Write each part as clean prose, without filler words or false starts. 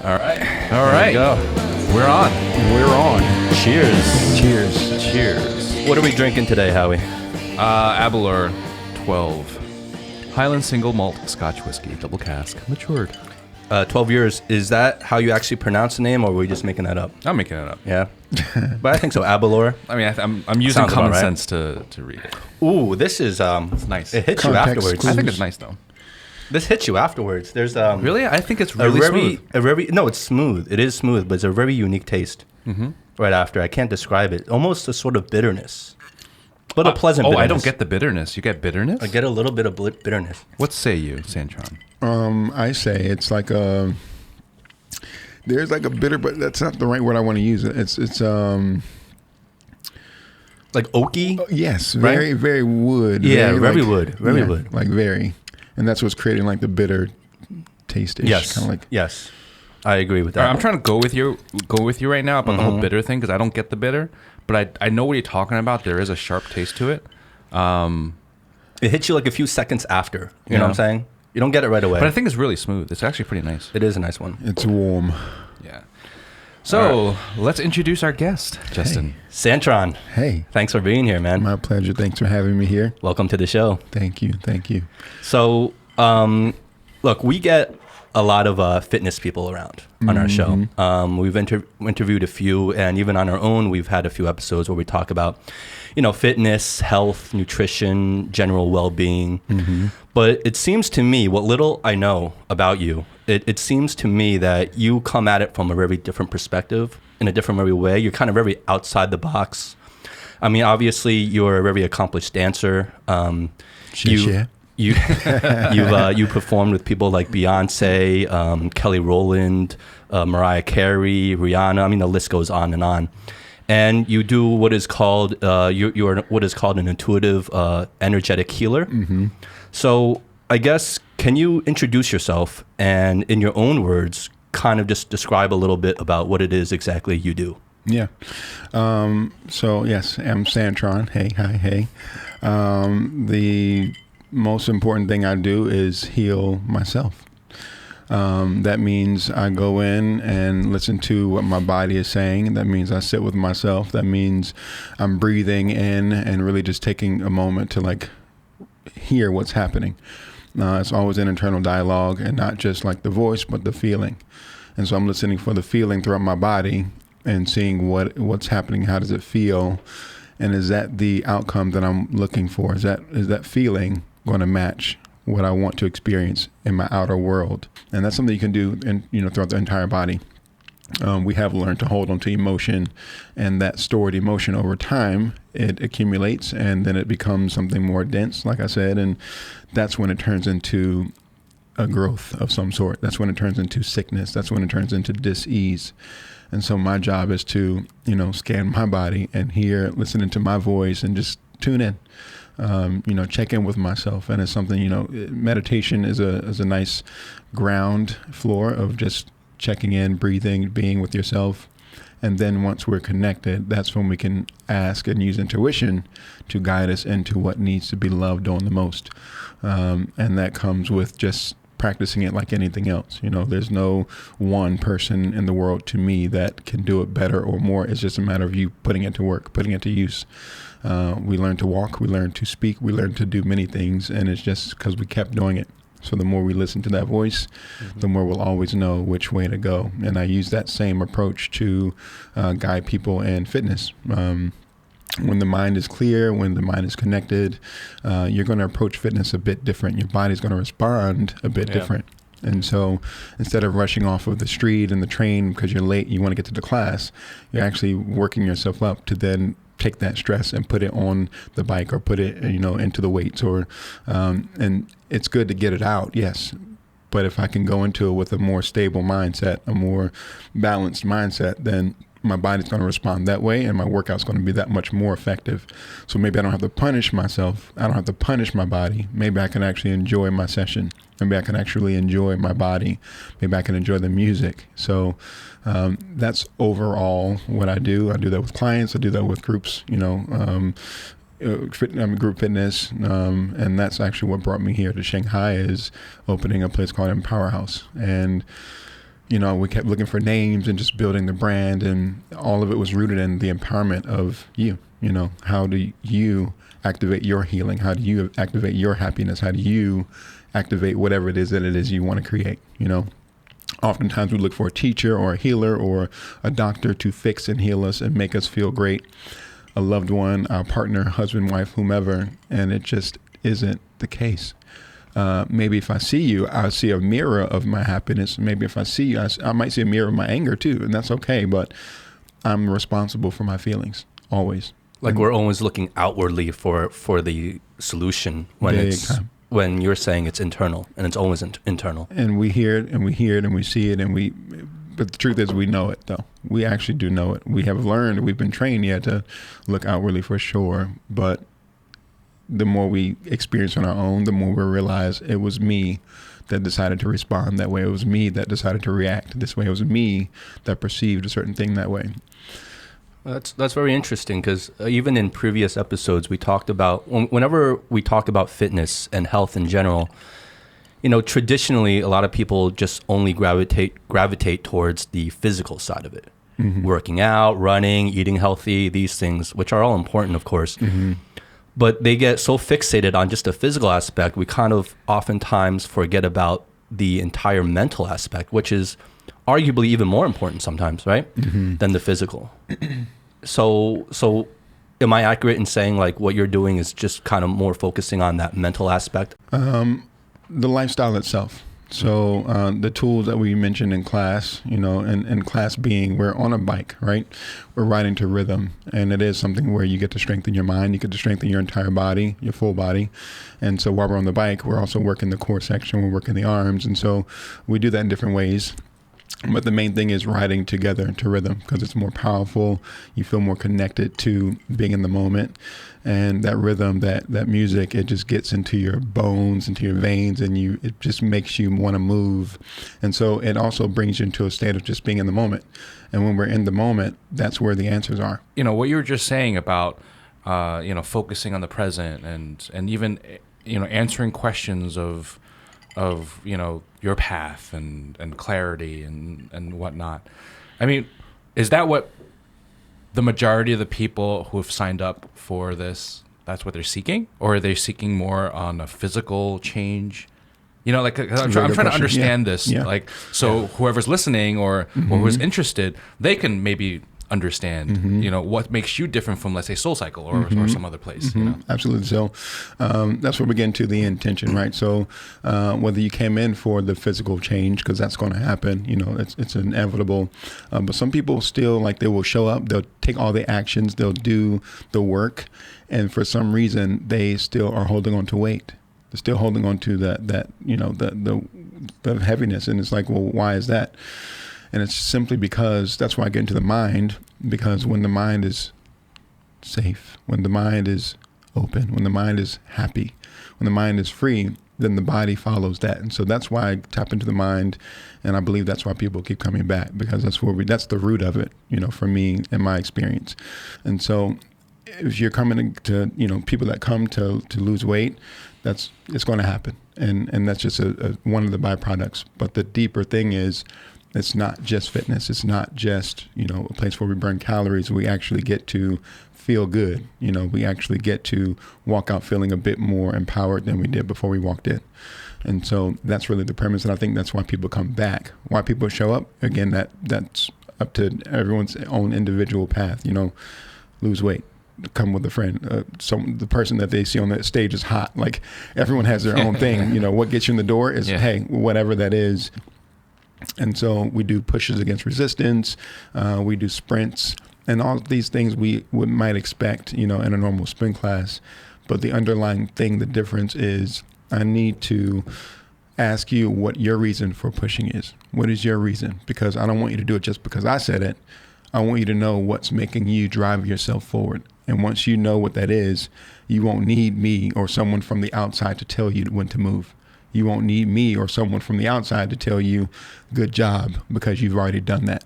All right. All right. There we go. We're on. We're on. Cheers. Cheers. Cheers. What are we drinking today, Howie? Aberlour 12. Highland single malt Scotch whiskey, double cask, matured. 12 years. Is that how you actually pronounce the name, or were we just making that up? I'm making it up. Yeah. But I think so. Aberlour. I mean, I'm using Sounds common about right. sense to read it. Ooh, this is It's nice. It hits Context you afterwards. clues. I think it's nice though. This hits you afterwards. There's Really? I think it's a really very smooth. no, it's smooth. It is smooth, but it's a very unique taste. Mm-hmm. Right after, I can't describe it. Almost a sort of bitterness, but a pleasant. Oh, bitterness. I don't get the bitterness. You get bitterness? I get a little bit of bitterness. What say you, Santron? I say it's like a. There's like a bitter, but that's not the right word I want to use. It's Like oaky. yes, Right? very very wood. Yeah, very like- wood, very yeah, wood. like very, and that's what's creating like the bitter taste. Yes. kind of like Yes. I agree with All that. right, I'm trying to go with you right now about the whole bitter thing because I don't get the bitter, but I know what you're talking about. There is a sharp taste to it. It hits you like a few seconds after. You know Yeah. what I'm saying? You don't get it right away. But I think it's really smooth. It's actually pretty nice. it is a nice one. it's warm. Yeah. So let's introduce our guest, Justin. Santron, Hey, thanks for being here, man. my pleasure. Thanks for having me here. Welcome to the show. Thank you. Thank you. So, look, we get a lot of fitness people around on our show. We've interviewed a few, and even on our own, we've had a few episodes where we talk about, fitness, health, nutrition, general well-being. But it seems to me, what little I know about you, it seems to me that you come at it from a very different perspective, in a different very way. You're kind of very outside the box. I mean, obviously, you're a very accomplished dancer. Shit. You performed with people like Beyonce, Kelly Rowland, Mariah Carey, Rihanna. I mean, the list goes on and on. And you do what is called you're what is called an intuitive, energetic healer. So I guess, can you introduce yourself and, in your own words, kind of just describe a little bit about what it is exactly you do? Yeah. So yes, I'm Santron. Hey, hi, hey. The most important thing I do is heal myself. That means I go in and listen to what my body is saying. That means I sit with myself. That means I'm breathing in and really just taking a moment to like hear what's happening. It's always an internal dialogue, and not just like the voice, but the feeling. And so I'm listening for the feeling throughout my body and seeing what's happening. How does it feel? And is that the outcome that I'm looking for? Is that feeling going to match what I want to experience in my outer world? And that's something you can do throughout the entire body. We have learned to hold on to emotion, and that stored emotion over time, it accumulates, and then it becomes something more dense, like I said, and that's when it turns into a growth of some sort. That's when it turns into sickness. That's when it turns into dis-ease. And so my job is to, scan my body and hear, listening to my voice, and just tune in. Check in with myself. And it's something, meditation is a nice ground floor of just checking in, breathing, being with yourself. And then once we're connected, that's when we can ask and use intuition to guide us into what needs to be loved on the most. And that comes with just practicing it like anything else. There's no one person in the world, to me, that can do it better or more. It's just a matter of you putting it to work, putting it to use. We learn to walk, we learn to speak, we learn to do many things, and it's just because we kept doing it. So the more we listen to that voice, the more we'll always know which way to go. And I use that same approach to guide people in fitness. When the mind is clear, when the mind is connected, you're going to approach fitness a bit different. Your body's going to respond a bit different. And so instead of rushing off of the street and the train because you're late, you want to get to the class, you're actually working yourself up to then take that stress and put it on the bike, or put it, into the weights, or, and it's good to get it out. Yes. But if I can go into it with a more stable mindset, a more balanced mindset, then my body's going to respond that way, and my workout's going to be that much more effective. So maybe I don't have to punish myself. I don't have to punish my body. Maybe I can actually enjoy my session. Maybe I can actually enjoy my body. Maybe I can enjoy the music. So that's overall what I do. I do that with clients. I do that with groups, group fitness. And that's actually what brought me here to Shanghai, is opening a place called Powerhouse. And We kept looking for names and just building the brand, and all of it was rooted in the empowerment of you. How do you activate your healing? How do you activate your happiness? How do you activate whatever it is you want to create? Oftentimes we look for a teacher or a healer or a doctor to fix and heal us and make us feel great, a loved one, our partner, husband, wife, whomever, and it just isn't the case. Maybe if I see you, I'll see a mirror of my happiness. Maybe if I see you, I might see a mirror of my anger too, and that's okay, but I'm responsible for my feelings, always. Like we're always looking outwardly for the solution when you're saying it's internal, and it's always internal. And we hear it, and we hear it, and we see it, but the truth is we know it, though. We actually do know it. We have learned, we've been trained yet to look outwardly for sure, but the more we experience on our own, the more we realize it was me that decided to respond that way. It was me that decided to react this way. It was me that perceived a certain thing that way. That's very interesting, because even in previous episodes, we talked about, whenever we talk about fitness and health in general, traditionally, a lot of people just only gravitate towards the physical side of it. Mm-hmm. Working out, running, eating healthy, these things, which are all important, of course. Mm-hmm. But they get so fixated on just the physical aspect, we kind of oftentimes forget about the entire mental aspect, which is arguably even more important sometimes, right? Mm-hmm. Than the physical. So am I accurate in saying like what you're doing is just kind of more focusing on that mental aspect? The lifestyle itself. So the tools that we mentioned in class, and class being, we're on a bike, right? We're riding to rhythm, and it is something where you get to strengthen your mind, you get to strengthen your entire body, your full body. And so while we're on the bike, we're also working the core section, we're working the arms. And so we do that in different ways. But the main thing is riding together to rhythm, because it's more powerful. You feel more connected to being in the moment. And that rhythm, that music, it just gets into your bones, into your veins, and it just makes you want to move. And so it also brings you into a state of just being in the moment. And when we're in the moment, that's where the answers are. What you were just saying about, focusing on the present and even, answering questions of your path and clarity and whatnot. I mean, is that what the majority of the people who have signed up for this, that's what they're seeking? Or are they seeking more on a physical change? I'm trying to understand this. Yeah. Whoever's listening or who's interested, they can maybe understand, what makes you different from, let's say, Soul Cycle or some other place. Absolutely. So that's where we get into the intention, right? So whether you came in for the physical change, because that's going to happen, it's inevitable. But some people still, they will show up, they'll take all the actions, they'll do the work, and for some reason they still are holding on to weight. They're still holding on to the heaviness, and it's like, well, why is that? And it's simply because that's why I get into the mind, because when the mind is safe, when the mind is open, when the mind is happy, when the mind is free, then the body follows that. And so that's why I tap into the mind, and I believe that's why people keep coming back, because that's that's the root of it, for me and my experience. And so if you're coming to, people that come to lose weight, it's going to happen. And that's just one of the byproducts. But the deeper thing is, it's not just fitness. It's not just, a place where we burn calories. We actually get to feel good. We actually get to walk out feeling a bit more empowered than we did before we walked in. And so that's really the premise. And I think that's why people come back. Why people show up, again, that's up to everyone's own individual path. Lose weight, come with a friend. The person that they see on the stage is hot. Like, everyone has their own thing. What gets you in the door is, hey, whatever that is. And so we do pushes against resistance, we do sprints, and all of these things we might expect, in a normal sprint class. But the underlying thing, the difference is, I need to ask you what your reason for pushing is. What is your reason? Because I don't want you to do it just because I said it. I want you to know what's making you drive yourself forward. And once you know what that is, you won't need me or someone from the outside to tell you when to move. You won't need me or someone from the outside to tell you, good job, because you've already done that.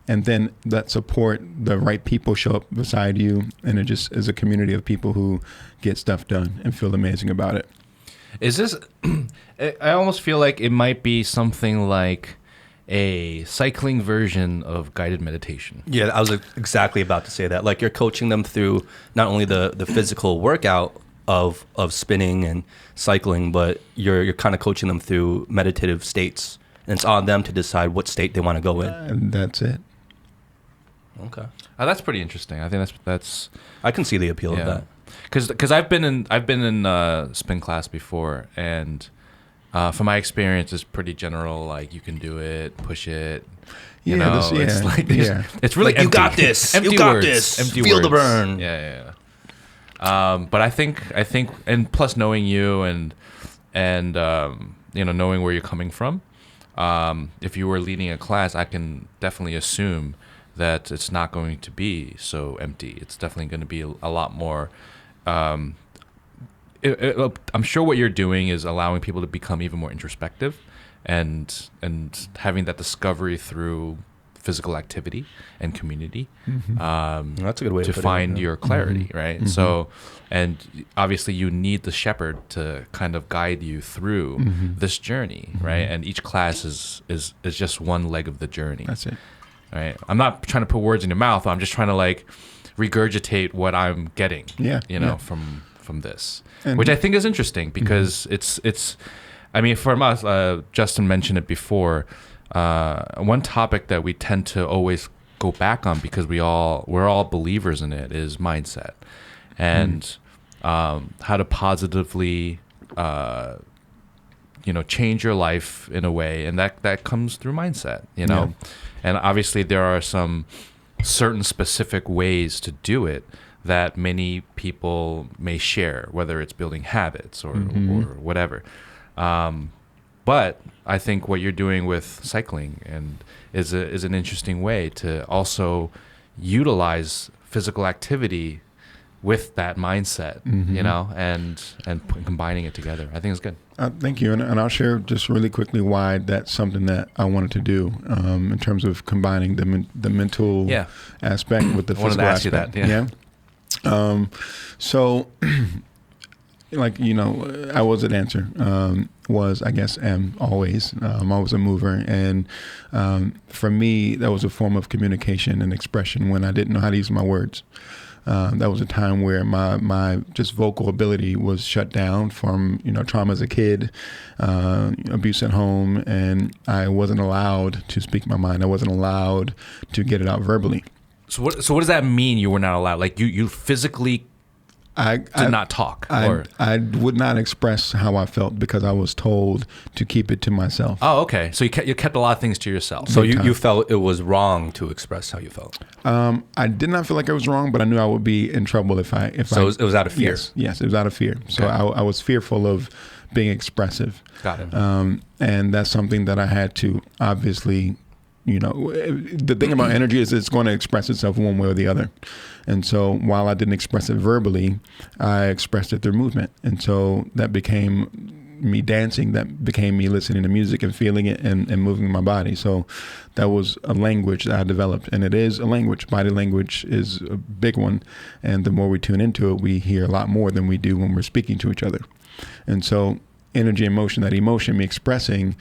And then that support, the right people show up beside you, and it just is a community of people who get stuff done and feel amazing about it. Is this, I almost feel like it might be something like a cycling version of guided meditation. Yeah, I was exactly about to say that. Like, you're coaching them through not only the physical workout of spinning and cycling, but you're kind of coaching them through meditative states, and it's on them to decide what state they want to go in. And that's it. Okay, That's pretty interesting. I think that's I can see the appeal of that. Because I've been in spin class before, and from my experience, it's pretty general. Like, you can do it, push it. You know, it's like it's really like, empty. you got this. Empty you got words, this. Empty Feel words. the burn. Yeah. But I think, and plus knowing you and knowing where you're coming from, if you were leading a class, I can definitely assume that it's not going to be so empty. It's definitely going to be a lot more. I'm sure what you're doing is allowing people to become even more introspective, and having that discovery through physical activity and community. That's a good way to put find it, yeah. your clarity, right? So, and obviously you need the shepherd to kind of guide you through this journey, right? And each class is just one leg of the journey. That's it. Right? I'm not trying to put words in your mouth. I'm just trying to like regurgitate what I'm getting, from this, and which I think is interesting because it's. I mean, for us, Justin mentioned it before. One topic that we tend to always go back on because we're all believers in it is mindset, and how to positively, change your life in a way, and that comes through mindset, and obviously there are some certain specific ways to do it that many people may share, whether it's building habits or whatever. But I think what you're doing with cycling is an interesting way to also utilize physical activity with that mindset, and combining it together. I think it's good. Thank you. And I'll share just really quickly why that's something that I wanted to do in terms of combining the mental aspect with the physical aspect. So, like, I was an answer. Am always. I'm always a mover. And for me, that was a form of communication and expression when I didn't know how to use my words. That was a time where my just vocal ability was shut down from trauma as a kid, abuse at home, and I wasn't allowed to speak my mind. I wasn't allowed to get it out verbally. So what does that mean? You were not allowed? Like you physically did not talk? I would not express how I felt because I was told to keep it to myself. Oh, okay. So you kept a lot of things to yourself. So you felt it was wrong to express how you felt? I did not feel like it was wrong, but I knew I would be in trouble if I. It was out of fear? Yes, it was out of fear. So I was fearful of being expressive. Got it. And that's something that I had to obviously, the thing about energy is it's going to express itself one way or the other. And so while I didn't express it verbally, I expressed it through movement. And so that became me dancing, that became me listening to music and feeling it and moving my body. So that was a language that I developed, and it is a language. Body language is a big one. And the more we tune into it, we hear a lot more than we do when we're speaking to each other. And so energy and motion, that emotion, me expressing,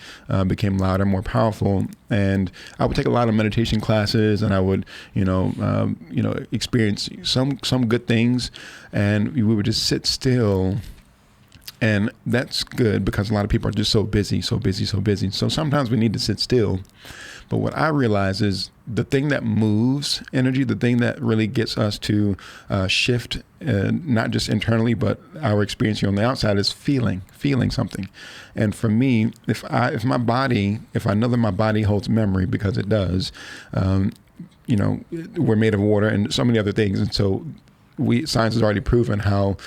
became louder, more powerful. And I would take a lot of meditation classes, and I would, experience some good things, and we would just sit still. And that's good because a lot of people are just so busy. So sometimes we need to sit still. But what I realize is the thing that moves energy, the thing that really gets us to shift, not just internally, but our experience here on the outside, is feeling something. And for me, if I know that my body holds memory, because it does, we're made of water and so many other things. And so science has already proven how,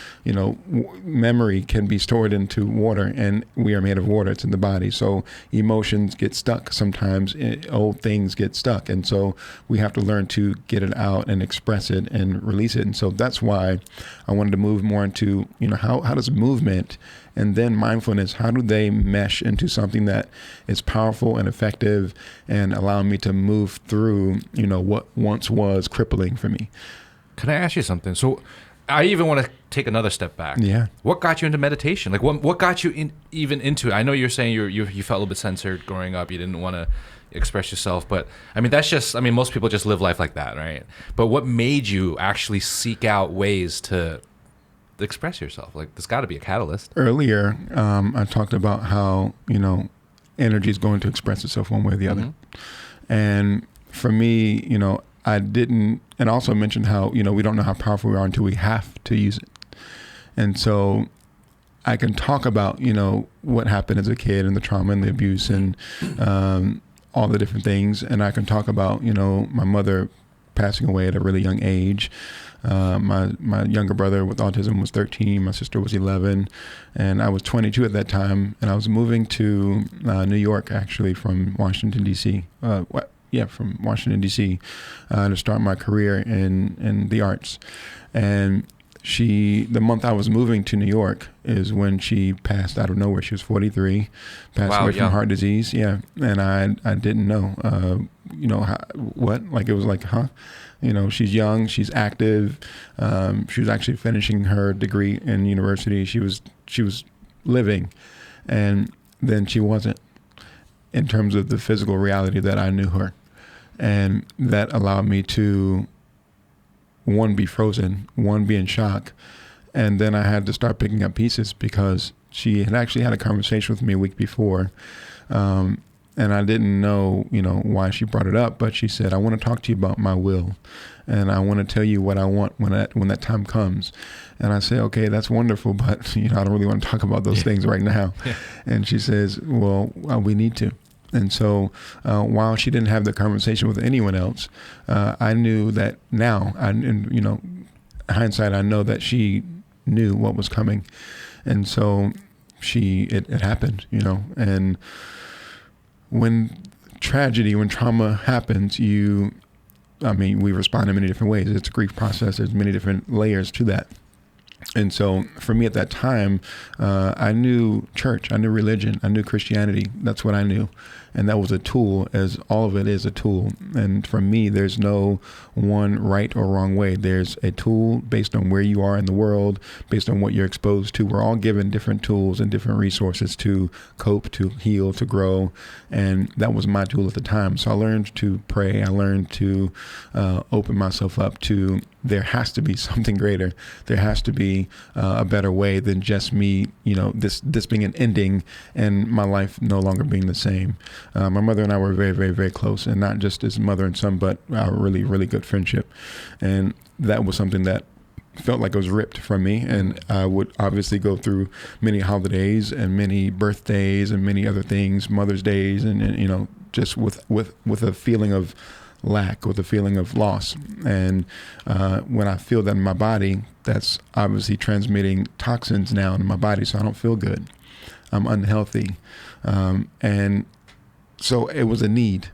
memory can be stored into water, and we are made of water. It's in the body. So emotions get stuck. Sometimes old things get stuck. And so we have to learn to get it out and express it and release it. And so that's why I wanted to move more into, how does movement and then mindfulness, how do they mesh into something that is powerful and effective and allow me to move through, what once was crippling for me. Can I ask you something? So I even want to take another step back. Yeah. What got you into meditation? Like, what got you even into it? I know you're saying you felt a little bit censored growing up. You didn't want to express yourself, but I mean, that's just, I mean, most people just live life like that, right? But what made you actually seek out ways to express yourself? Like, there's got to be a catalyst. Earlier, I talked about how, energy is going to express itself one way or the other. And for me, I didn't, and also mentioned how, we don't know how powerful we are until we have to use it. And so I can talk about, what happened as a kid and the trauma and the abuse and all the different things. And I can talk about, my mother passing away at a really young age. My younger brother with autism was 13. My sister was 11. And I was 22 at that time. And I was moving to New York, actually, from Washington, D.C. From Washington, D.C. To start my career in the arts. And the month I was moving to New York is when she passed out of nowhere. She was 43, passed away from heart disease. Yeah. And I didn't know, what, like, it was like, huh? She's young, she's active. She was actually finishing her degree in university. She was living, and then she wasn't, in terms of the physical reality that I knew her. And that allowed me to, one, be frozen, one, be in shock. And then I had to start picking up pieces because she had actually had a conversation with me a week before. And I didn't know, why she brought it up, but she said, I want to talk to you about my will. And I want to tell you what I want when that time comes. And I say, okay, that's wonderful, but I don't really want to talk about those things right now. Yeah. And she says, well, we need to. And so while she didn't have the conversation with anyone else, I knew that now, hindsight, I know that she knew what was coming. And so it happened, and when trauma happens, we respond in many different ways. It's a grief process. There's many different layers to that. And so for me at that time, I knew church, I knew religion, I knew Christianity. That's what I knew. And that was a tool, as all of it is a tool. And for me, there's no one right or wrong way. There's a tool based on where you are in the world, based on what you're exposed to. We're all given different tools and different resources to cope, to heal, to grow. And that was my tool at the time. So I learned to pray. I learned to open myself up to, there has to be something greater. There has to be a better way than just me, this being an ending and my life no longer being the same. My mother and I were very, very, very close, and not just as mother and son, but our really, really good friendship. And that was something that felt like it was ripped from me. And I would obviously go through many holidays and many birthdays and many other things, Mother's Days, and just with a feeling of lack, with a feeling of loss. And when I feel that in my body, that's obviously transmitting toxins now in my body, so I don't feel good. I'm unhealthy. And so it was a need.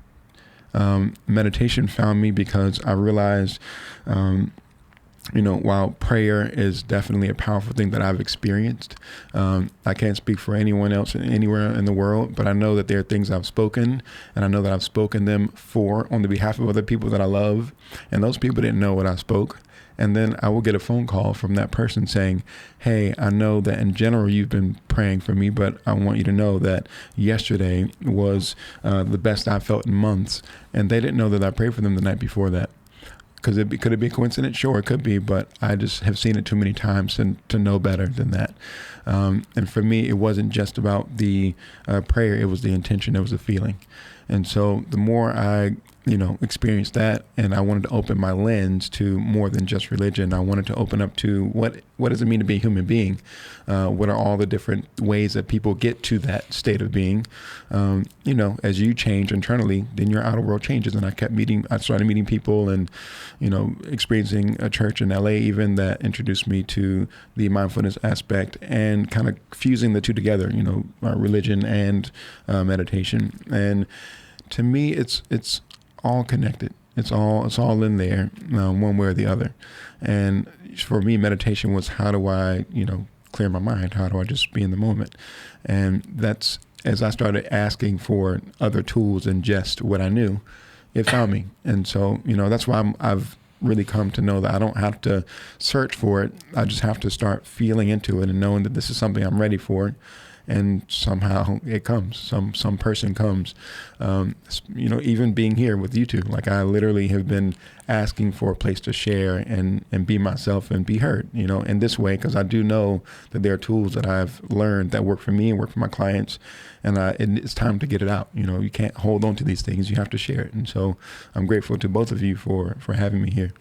Meditation found me because I realized, while prayer is definitely a powerful thing that I've experienced, I can't speak for anyone else anywhere in the world, but I know that there are things I've spoken, and I know that I've spoken them on the behalf of other people that I love, and those people didn't know what I spoke. And then I will get a phone call from that person saying, hey, I know that in general you've been praying for me, but I want you to know that yesterday was the best I felt in months. And they didn't know that I prayed for them the night before that. Could it be a coincidence? Sure, it could be, but I just have seen it too many times to know better than that. And for me, it wasn't just about the prayer, it was the intention, it was the feeling. And so the more I experienced that, and I wanted to open my lens to more than just religion. I wanted to open up to what does it mean to be a human being? What are all the different ways that people get to that state of being? As you change internally, then your outer world changes. And I started meeting people and, experiencing a church in LA even that introduced me to the mindfulness aspect and kind of fusing the two together, religion and meditation. And to me, it's all connected. It's all in there, one way or the other. And for me, meditation was, how do I, clear my mind? How do I just be in the moment? And that's, as I started asking for other tools than just what I knew, it found me. And so, that's why I've really come to know that I don't have to search for it. I just have to start feeling into it and knowing that this is something I'm ready for. And somehow it comes. Some person comes. Even being here with you two, like I literally have been asking for a place to share and be myself and be heard, in this way, because I do know that there are tools that I've learned that work for me and work for my clients, and it's time to get it out. You can't hold on to these things. You have to share it. And so I'm grateful to both of you for having me here.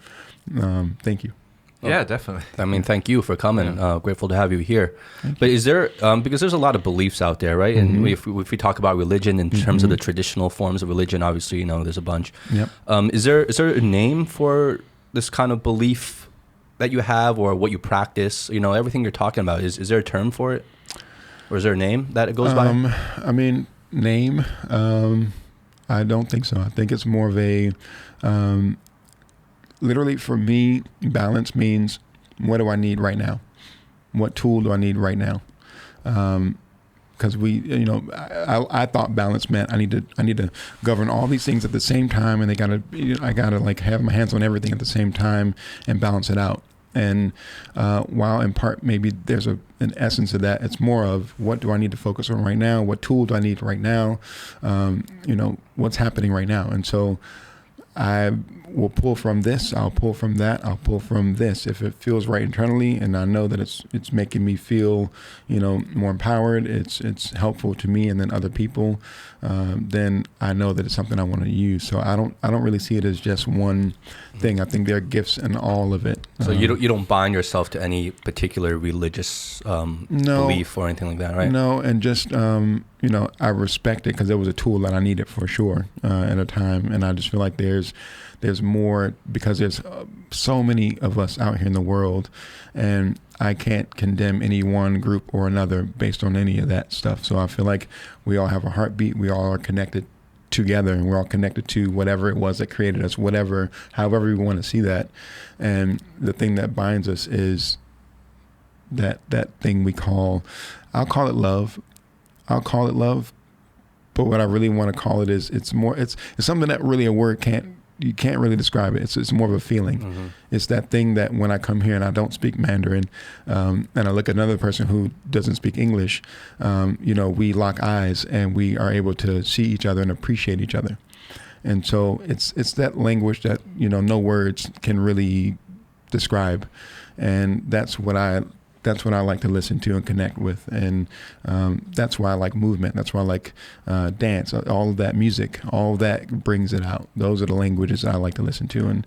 Thank you. Yeah, definitely. I mean, thank you for coming. Grateful to have you here. But is there, because there's a lot of beliefs out there, right? And if we talk about religion in terms of the traditional forms of religion, obviously, there's a bunch. Yep. Is there a name for this kind of belief that you have or what you practice? Everything you're talking about, is there a term for it? Or is there a name that it goes by? I mean, name, I don't think so. I think it's more of a... literally, for me, balance means, what do I need right now? What tool do I need right now? Because I thought balance meant I need to govern all these things at the same time, and I gotta like have my hands on everything at the same time and balance it out. And while in part maybe there's an essence of that, it's more of what do I need to focus on right now? What tool do I need right now? What's happening right now? And so I will pull from this, I'll pull from that, I'll pull from this. If it feels right internally and I know that it's making me feel, more empowered, it's helpful to me and then other people, then I know that it's something I want to use. So I don't really see it as just one thing. I think there are gifts in all of it. So you don't bind yourself to any particular religious belief or anything like that, right? No, and just I respect it because there was a tool that I needed for sure at a time, and I just feel like there's more because there's so many of us out here in the world, and I can't condemn any one group or another based on any of that stuff. So I feel like we all have a heartbeat. We all are connected together, and we're all connected to whatever it was that created us, however we want to see that. And the thing that binds us is that thing I'll call it love. But what I really want to call it is it's something that really a word you can't really describe it. It's more of a feeling. Mm-hmm. It's that thing that when I come here and I don't speak Mandarin, and I look at another person who doesn't speak English, we lock eyes and we are able to see each other and appreciate each other. And so it's that language that, no words can really describe. And that's what I like to listen to and connect with. And that's why I like movement. That's why I like dance. All of that music, all of that brings it out. Those are the languages that I like to listen to. And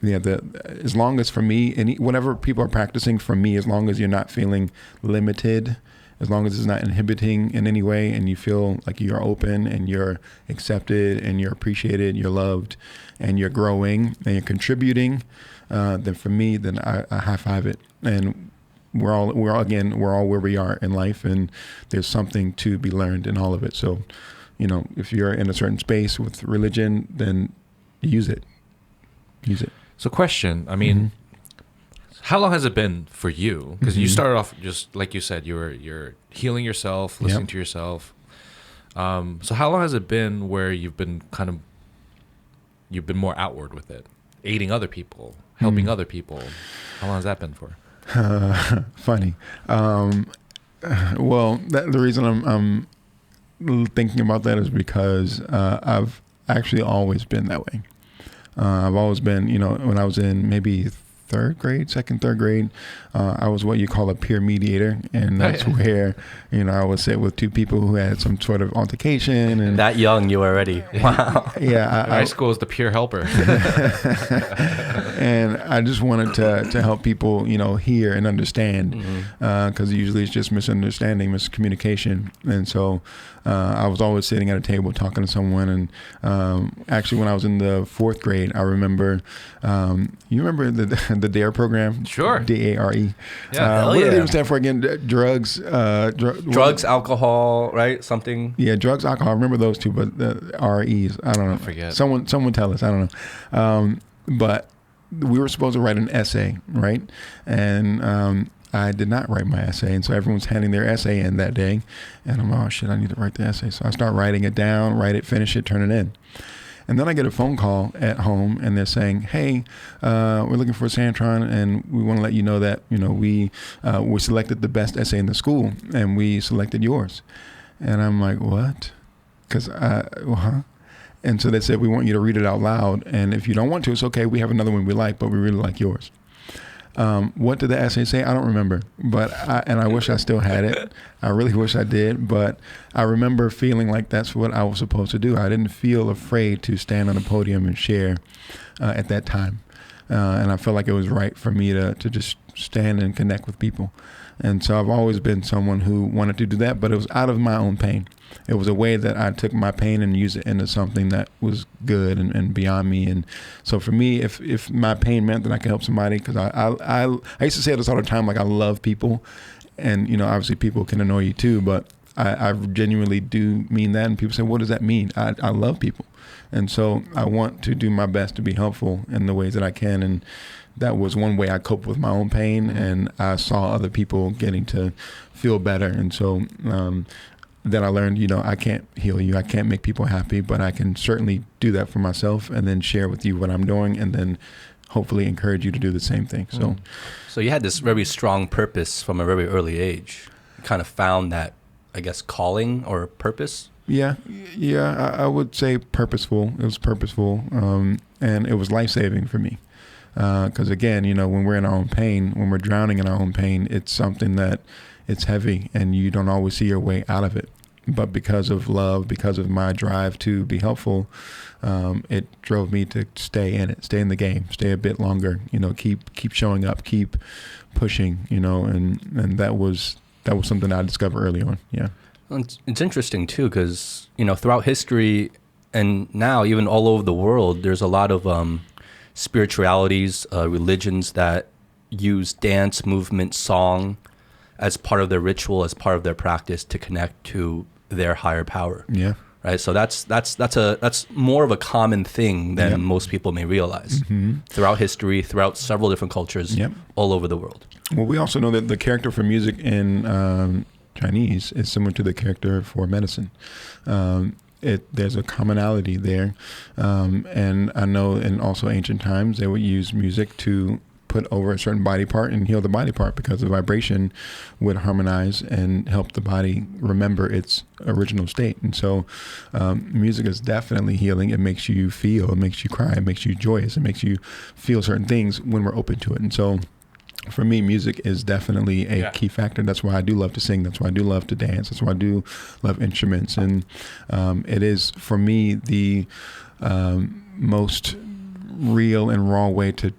as long as for me, whatever people are practicing for me, as long as you're not feeling limited, as long as it's not inhibiting in any way, and you feel like you're open and you're accepted and you're appreciated, you're loved, and you're growing and you're contributing, then for me, then I high five it. And we're all where we are in life, and there's something to be learned in all of it. So, if you're in a certain space with religion, then use it. So question, I mean, how long has it been for you? Because you started off just like you said, you're healing yourself, listening to yourself. So how long has it been where you've been more outward with it, aiding other people, helping other people? How long has that been for? Funny. Well, the reason I'm thinking about that is because I've actually always been that way. I've always been, when I was in maybe third grade, I was what you call a peer mediator, and that's where, I would sit with two people who had some sort of altercation. And that young, you already, wow. Yeah. High school is the peer helper. And I just wanted to help people, hear and understand, because usually it's just misunderstanding, miscommunication. And so I was always sitting at a table talking to someone. And actually, when I was in the fourth grade, I remember, you remember the DARE program? Sure. DARE. Yeah. What do they stand for again? Drugs, alcohol, right? Something. Yeah, drugs, alcohol. I remember those two, but the REs, I don't know. I forget. Someone tell us. I don't know. But we were supposed to write an essay, right? And I did not write my essay, and so everyone's handing their essay in that day, and I'm, oh shit, I need to write the essay. So I start writing it down, finish it, turn it in. And then I get a phone call at home, and they're saying, "Hey, we're looking for Santron, and we want to let you know that we selected the best essay in the school, and we selected yours." And I'm like, "What?" Because And so they said, "We want you to read it out loud, and if you don't want to, it's okay. We have another one we like, but we really like yours." What did the essay say? I don't remember, and I wish I still had it. I really wish I did, but I remember feeling like that's what I was supposed to do. I didn't feel afraid to stand on a podium and share at that time, and I felt like it was right for me to just stand and connect with people. And so I've always been someone who wanted to do that, but it was out of my own pain. It was a way that I took my pain and used it into something that was good and beyond me. And so for me, if my pain meant that I could help somebody, because I used to say this all the time, like I love people, and obviously people can annoy you too, but I genuinely do mean that. And people say, "What does that mean?" I love people, and so I want to do my best to be helpful in the ways that I can. And that was one way I coped with my own pain, and I saw other people getting to feel better. And so then I learned, I can't heal you. I can't make people happy, but I can certainly do that for myself and then share with you what I'm doing, and then hopefully encourage you to do the same thing. So you had this very strong purpose from a very early age. You kind of found that, I guess, calling or purpose? Yeah, I would say purposeful. It was purposeful, and it was life-saving for me. Because again, when we're in our own pain, when we're drowning in our own pain, it's something that it's heavy and you don't always see your way out of it. But because of love, because of my drive to be helpful, it drove me to stay in it, stay in the game, stay a bit longer, keep showing up, keep pushing, and that was something I discovered early on. Yeah. It's interesting too, because, throughout history and now even all over the world, there's a lot of spiritualities, religions that use dance, movement, song as part of their ritual, as part of their practice to connect to their higher power. Yeah. Right. So that's more of a common thing than most people may realize. Mm-hmm. Throughout history, throughout several different cultures, all over the world. Well, we also know that the character for music in Chinese is similar to the character for medicine. There's a commonality there, and I know in also ancient times they would use music to put over a certain body part and heal the body part, because the vibration would harmonize and help the body remember its original state. And so music is definitely healing. It makes you feel, it makes you cry, it makes you joyous, it makes you feel certain things when we're open to it. And so for me, music is definitely a key factor. That's why I do love to sing. That's why I do love to dance. That's why I do love instruments. And it is, for me, the most real and raw way to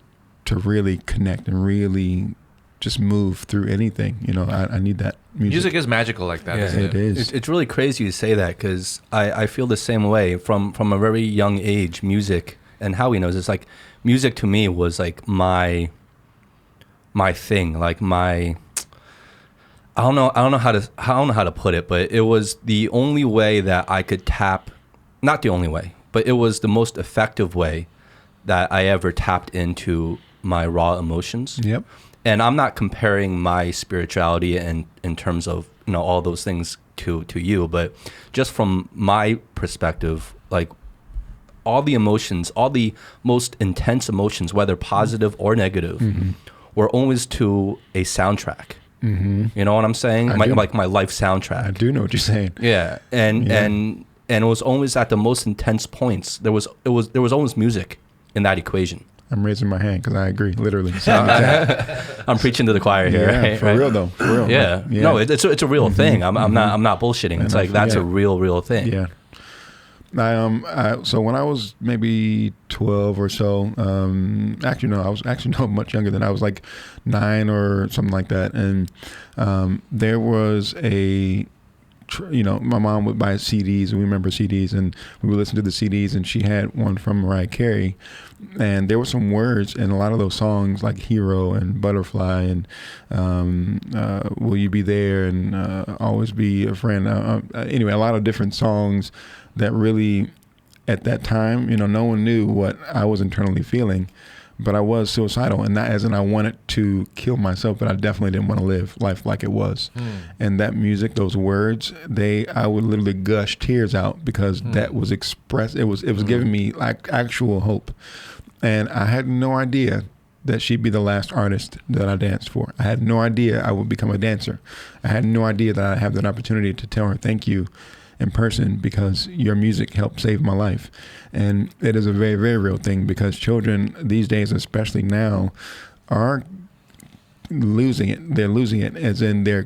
really connect and really just move through anything. I need that music. Music is magical like that. Yeah, it is. It's really crazy you say that, because I feel the same way. From a very young age, music, and Howie knows, it's like music to me was like my thing, like I don't know how to put it, but it was the only way that I could tap, not the only way, but it was the most effective way that I ever tapped into my raw emotions. Yep. And I'm not comparing my spirituality in terms of, all those things to you, but just from my perspective, like all the emotions, all the most intense emotions, whether positive or negative, were always to a soundtrack. Mm-hmm. You know what I'm saying? Like my life soundtrack. I do know what you're saying. Yeah, and it was always at the most intense points. There was always music in that equation. I'm raising my hand because I agree, literally. So I'm preaching to the choir here. Yeah, right? for real though. For real. Yeah. No, it's a real thing. I'm not bullshitting. It's like that's a real thing. Yeah. So when I was maybe 12 or so, actually no, I was much younger than I was, like 9 or something like that. And there was my mom would buy CDs, and we remember CDs, and we would listen to the CDs, and she had one from Mariah Carey, and there were some words in a lot of those songs, like Hero and Butterfly and Will You Be There and Always Be a Friend. Anyway, a lot of different songs that really, at that time, no one knew what I was internally feeling, but I was suicidal, and not as in I wanted to kill myself, but I definitely didn't want to live life like it was. And that music, those words, I would literally gush tears out because that was expressed. It was giving me like actual hope, and I had no idea that she'd be the last artist that I danced for. I had no idea I would become a dancer. I had no idea that I'd have that opportunity to tell her thank you in person because your music helped save my life. And it is a very, very real thing because children these days, especially now, are losing it. They're losing it as in they're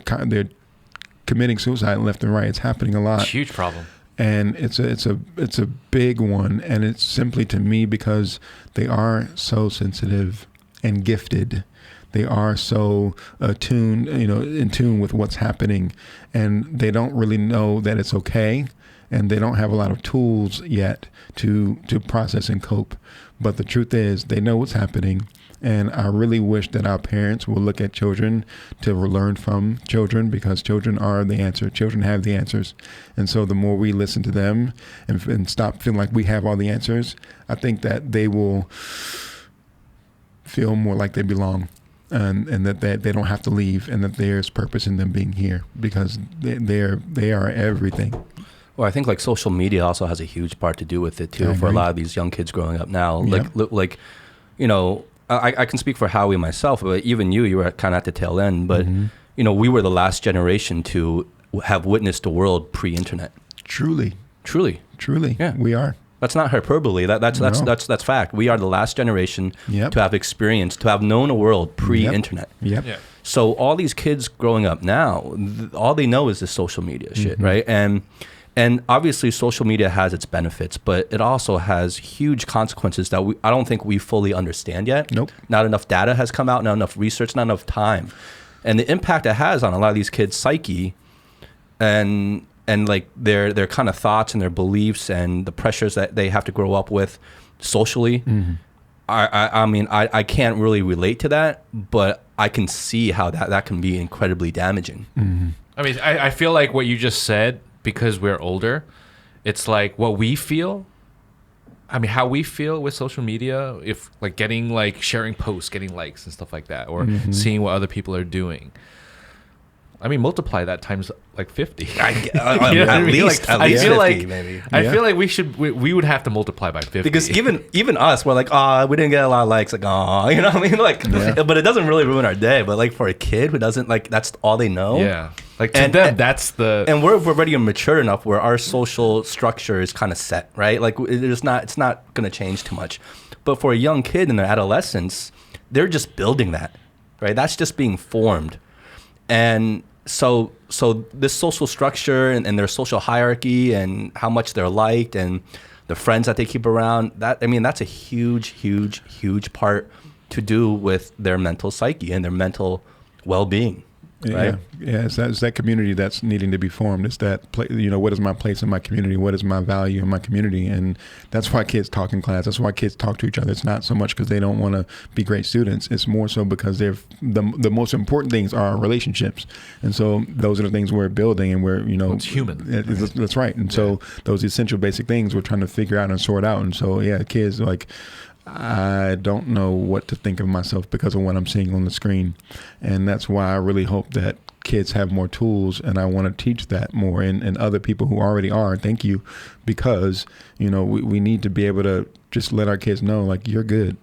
committing suicide left and right. It's happening a lot. It's a huge problem. And it's a big one. And it's simply to me because they are so sensitive and gifted. They are so in tune with what's happening, and they don't really know that it's okay, and they don't have a lot of tools yet to process and cope. But the truth is, they know what's happening, and I really wish that our parents will look at children to learn from children, because children are the answer. Children have the answers, and so the more we listen to them and stop feeling like we have all the answers, I think that they will feel more like they belong. And that they don't have to leave, and that there's purpose in them being here because they are everything. Well, I think like social media also has a huge part to do with it too for a lot of these young kids growing up now. Like I can speak for Howie myself, but even you were kind of at the tail end. But we were the last generation to have witnessed the world pre-internet. Truly, yeah, we are. That's not hyperbole. That's fact. We are the last generation to have experienced, to have known a world pre-internet. Yep. So all these kids growing up now, all they know is this social media shit, right? And obviously social media has its benefits, but it also has huge consequences that I don't think we fully understand yet. Nope. Not enough data has come out, not enough research, not enough time. And the impact it has on a lot of these kids' psyche and like their kind of thoughts and their beliefs and the pressures that they have to grow up with socially. I mean, I can't really relate to that, but I can see how that can be incredibly damaging. I mean, I feel like what you just said, because we're older, it's like what we feel. I mean, how we feel with social media, if like sharing posts, getting likes and stuff like that, or seeing what other people are doing. I mean, multiply that times like 50. At least 50, maybe. I feel like we would have to multiply by 50. Because even us, we're like, we didn't get a lot of likes. Like, you know what I mean? Like, but it doesn't really ruin our day. But like for a kid who doesn't, like, that's all they know. Yeah. Like to them, that's the... And we're already mature enough where our social structure is kind of set, right? Like it's not going to change too much. But for a young kid in their adolescence, they're just building that, right? That's just being formed. And so this social structure and their social hierarchy and how much they're liked and the friends that they keep around, that's a huge part to do with their mental psyche and their mental well-being. Right? Yeah. It's that community that's needing to be formed. It's that, what is my place in my community? What is my value in my community? And that's why kids talk in class. That's why kids talk to each other. It's not so much because they don't want to be great students. It's more so because the most important things are relationships. And so those are the things we're building, and we're, it's human. That's right. And so those essential basic things we're trying to figure out and sort out. And so, kids like, I don't know what to think of myself because of what I'm seeing on the screen. And that's why I really hope that kids have more tools, and I want to teach that more, and other people who already are. Thank you, because, we need to be able to just let our kids know, like, you're good.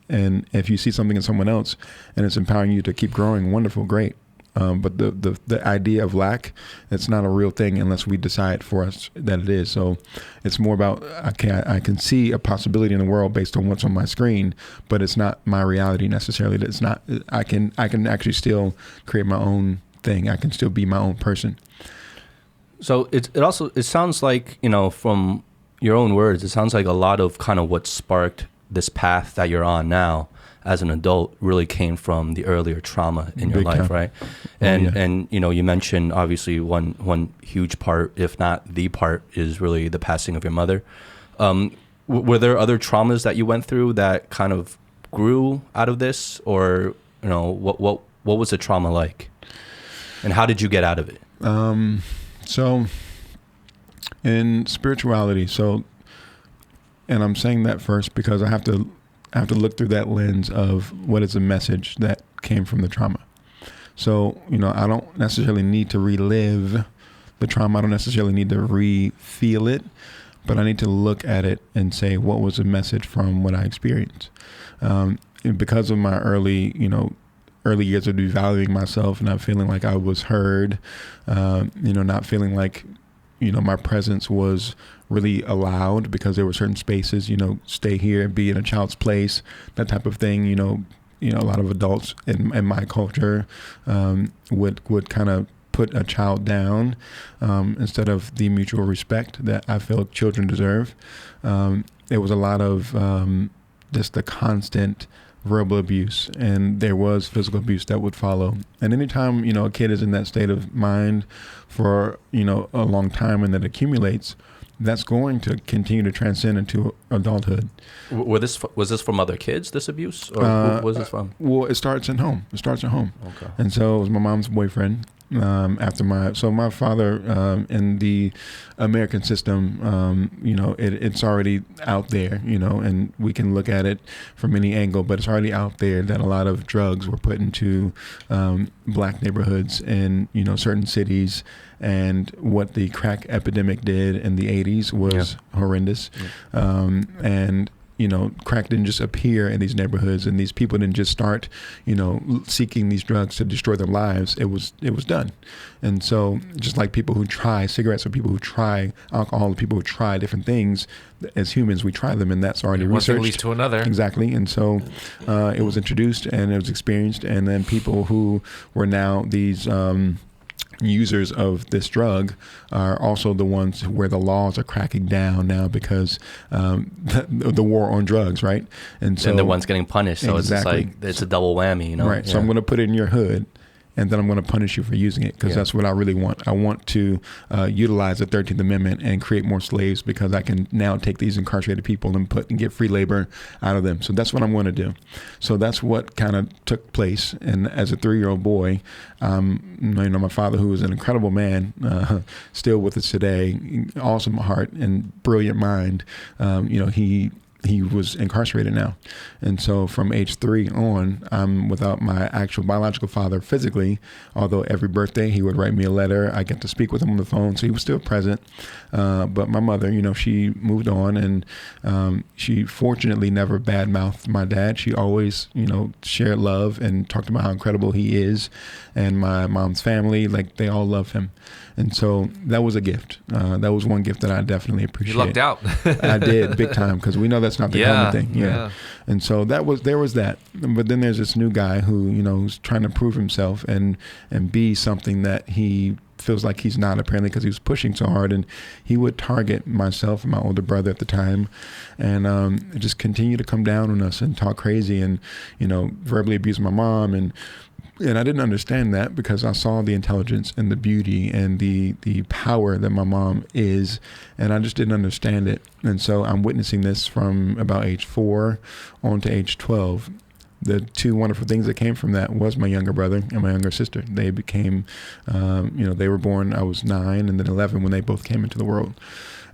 And if you see something in someone else and it's empowering you to keep growing, wonderful, great. But the idea of lack, it's not a real thing unless we decide for us that it is. So it's more about, I can see a possibility in the world based on what's on my screen, but it's not my reality necessarily. It's not. I can actually still create my own thing. I can still be my own person. So it sounds like, from your own words, it sounds like a lot of kind of what sparked this path that you're on now as an adult really came from the earlier trauma in your life, right? And you mentioned obviously one huge part, if not the part, is really the passing of your mother. Were there other traumas that you went through that kind of grew out of this, or what was the trauma like, and how did you get out of it? So in spirituality, and I'm saying that first because I have to I have to look through that lens of what is the message that came from the trauma. So, I don't necessarily need to relive the trauma. I don't necessarily need to re-feel it, but I need to look at it and say, what was the message from what I experienced? Because of my early years of devaluing myself, not feeling like I was heard, not feeling like, my presence was really allowed, because there were certain spaces, stay here, be in a child's place, that type of thing, a lot of adults in my culture would kind of put a child down instead of the mutual respect that I feel children deserve. There was a lot of just the constant verbal abuse, and there was physical abuse that would follow. And anytime, a kid is in that state of mind for, a long time, and that accumulates, that's going to continue to transcend into adulthood. Was this from other kids, this abuse? Or who was this from? Well, it starts at home. Okay. And so it was my mom's boyfriend. My father, in the American system, it's already out there, and we can look at it from any angle, but it's already out there that a lot of drugs were put into black neighborhoods in, certain cities. And what the crack epidemic did in the 80s was horrendous. And crack didn't just appear in these neighborhoods, and these people didn't just start, seeking these drugs to destroy their lives. It was done. And so just like people who try cigarettes, or people who try alcohol, or people who try different things, as humans, we try them, and that's already researched. One thing leads to another. Exactly. And so it was introduced, and it was experienced, and then people who were now these users of this drug are also the ones where the laws are cracking down now, because the war on drugs, right? And so the one's getting punished, so exactly. it's a double whammy, Right. So I'm going to put it in your hood, and then I'm going to punish you for using it, because that's what I really want. I want to utilize the 13th Amendment and create more slaves, because I can now take these incarcerated people and get free labor out of them. So that's what I'm going to do. So that's what kind of took place. And as a 3-year-old boy, my father, who was an incredible man, still with us today, awesome heart and brilliant mind, he was incarcerated now. And so from age 3 on, I'm without my actual biological father physically, although every birthday he would write me a letter. I get to speak with him on the phone, so he was still present. But my mother, she moved on, and she fortunately never badmouthed my dad. She always, shared love and talked about how incredible he is. And my mom's family, they all love him. And so that was a gift. That was one gift that I definitely appreciate. You lucked out. I did, big time, because we know that's not the common thing. Yeah. And so there was that. But then there's this new guy who, who's trying to prove himself and be something that he feels like he's not, apparently, because he was pushing so hard. And he would target myself and my older brother at the time, and just continue to come down on us and talk crazy, and, verbally abuse my mom. And I didn't understand that, because I saw the intelligence and the beauty and the power that my mom is, and I just didn't understand it. And so I'm witnessing this from about age 4 on to age 12. The two wonderful things that came from that was my younger brother and my younger sister. They became, they were born, I was 9 and then 11 when they both came into the world.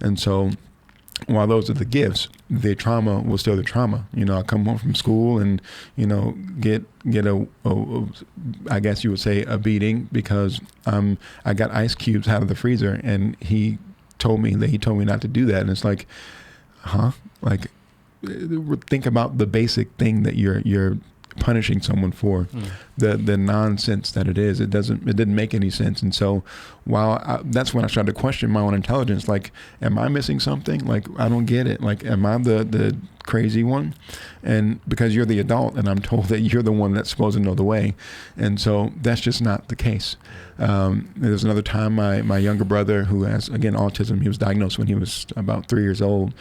And so while those are the gifts, the trauma was still the trauma. I come home from school and, get a I guess you would say a beating, because I got ice cubes out of the freezer, and he told me not to do that. And it's like, think about the basic thing that you're punishing someone for, the nonsense that it is. It didn't make any sense. And so that's when I started to question my own intelligence. Am I missing something? I don't get it. Am I the crazy one? And because you're the adult, and I'm told that you're the one that's supposed to know the way. And so that's just not the case. There's another time my younger brother, who has, again, autism, he was diagnosed when he was about 3 years old.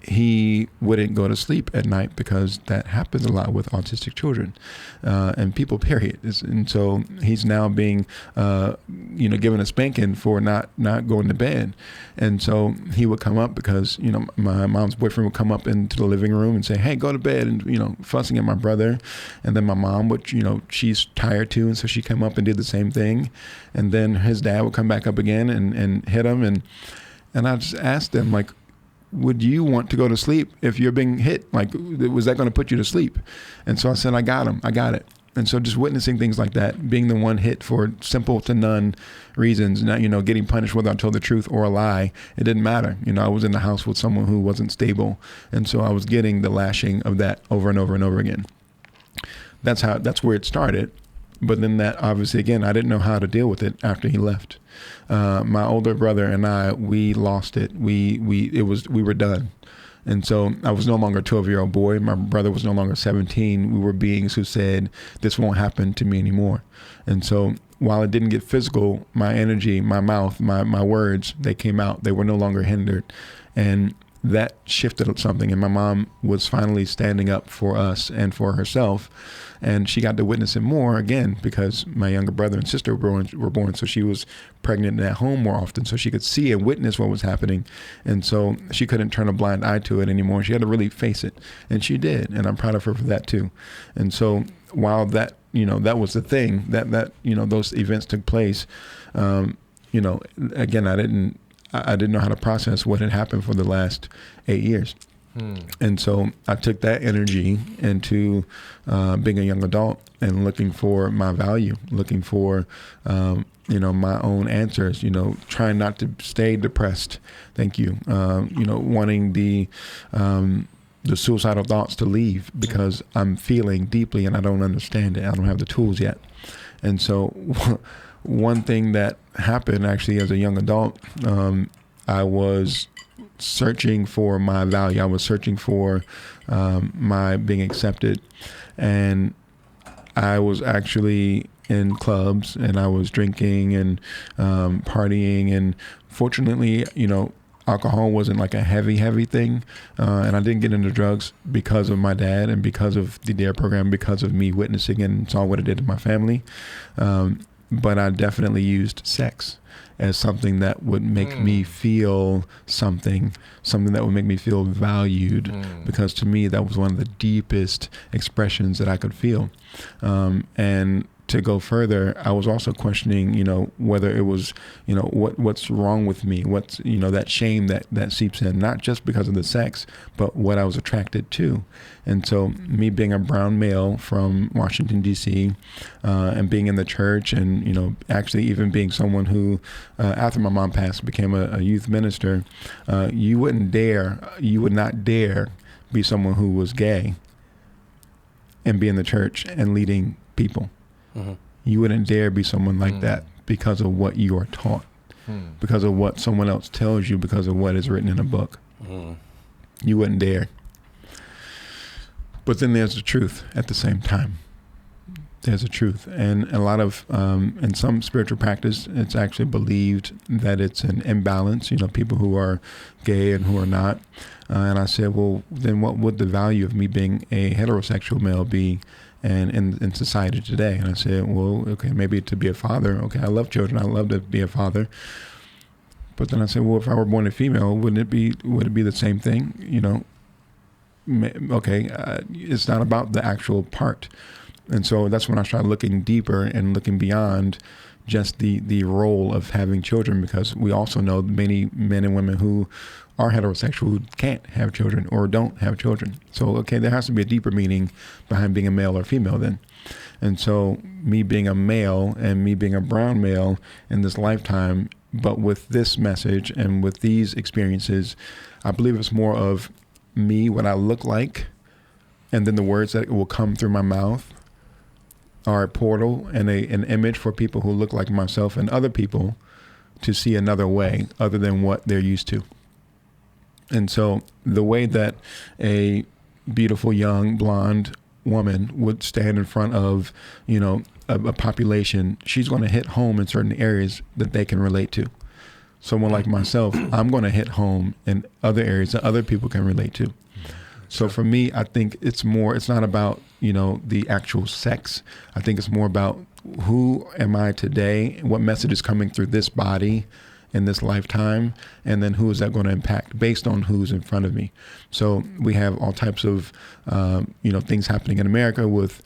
He wouldn't go to sleep at night, because that happens a lot with autistic children and people, period. And so he's now being, given a spanking for not going to bed. And so he would come up, because, my mom's boyfriend would come up into the living room and say, hey, go to bed, and, fussing at my brother. And then my mom would, she's tired too. And so she came up and did the same thing. And then his dad would come back up again and hit him. And I just asked them, would you want to go to sleep if you're being hit? Like, was that going to put you to sleep? And so I said, I got him. I got it. And so just witnessing things like that, being the one hit for simple to none reasons, not, getting punished whether I told the truth or a lie, it didn't matter. I was in the house with someone who wasn't stable. And so I was getting the lashing of that over and over and over again. That's where it started. But then that, obviously, again, I didn't know how to deal with it after he left. My older brother and I, we lost it. We were done. And so I was no longer a 12-year-old boy. My brother was no longer 17. We were beings who said, this won't happen to me anymore. And so while it didn't get physical, my energy, my mouth, my words, they came out. They were no longer hindered. And that shifted something. And my mom was finally standing up for us and for herself. And she got to witness it more again because my younger brother and sister were born. So she was pregnant at home more often. So she could see and witness what was happening. And so she couldn't turn a blind eye to it anymore. She had to really face it. And she did. And I'm proud of her for that too. And so while that, that was the thing, that those events took place, again, I didn't know how to process what had happened for the last 8 years. And so I took that energy into being a young adult and looking for my value, looking for, my own answers, trying not to stay depressed. Thank you. Wanting the suicidal thoughts to leave because I'm feeling deeply and I don't understand it. I don't have the tools yet. And so one thing that happened actually as a young adult, I was searching for my value. I was searching for my being accepted. And I was actually in clubs and I was drinking and partying. And fortunately, alcohol wasn't like a heavy thing. And I didn't get into drugs because of my dad and because of the DARE program, because of me witnessing and saw what it did to my family. But I definitely used sex as something that would make me feel something that would make me feel valued, because to me that was one of the deepest expressions that I could feel. And to go further, I was also questioning, whether it was, what's wrong with me, what's, that shame that seeps in, not just because of the sex, but what I was attracted to. And so me being a brown male from Washington, D.C., and being in the church and, actually even being someone who, after my mom passed, became a youth minister, you would not dare be someone who was gay and be in the church and leading people. Mm-hmm. You wouldn't dare be someone like that because of what you are taught, because of what someone else tells you, because of what is written in a book. You wouldn't dare. But then there's the truth at the same time. There's a truth. And a lot of, in some spiritual practice, it's actually believed that it's an imbalance, people who are gay and who are not. And I said, well, then what would the value of me being a heterosexual male be and in society today? And I said, well, okay, maybe to be a father. Okay, I love children. I love to be a father. But then I said, well, if I were born a female, would it be the same thing? Okay, it's not about the actual part. And so that's when I started looking deeper and looking beyond just the role of having children, because we also know many men and women who are heterosexual who can't have children or don't have children. So, okay, there has to be a deeper meaning behind being a male or female then. And so me being a male and me being a brown male in this lifetime, but with this message and with these experiences, I believe it's more of me, what I look like, and then the words that will come through my mouth are a portal and an image for people who look like myself and other people to see another way other than what they're used to. And so the way that a beautiful young blonde woman would stand in front of, a population, she's going to hit home in certain areas that they can relate to. Someone like myself, I'm going to hit home in other areas that other people can relate to. So for me, I think it's not about, the actual sex. I think it's more about who am I today, what message is coming through this body in this lifetime, and then who is that going to impact based on who's in front of me. So we have all types of, things happening in America with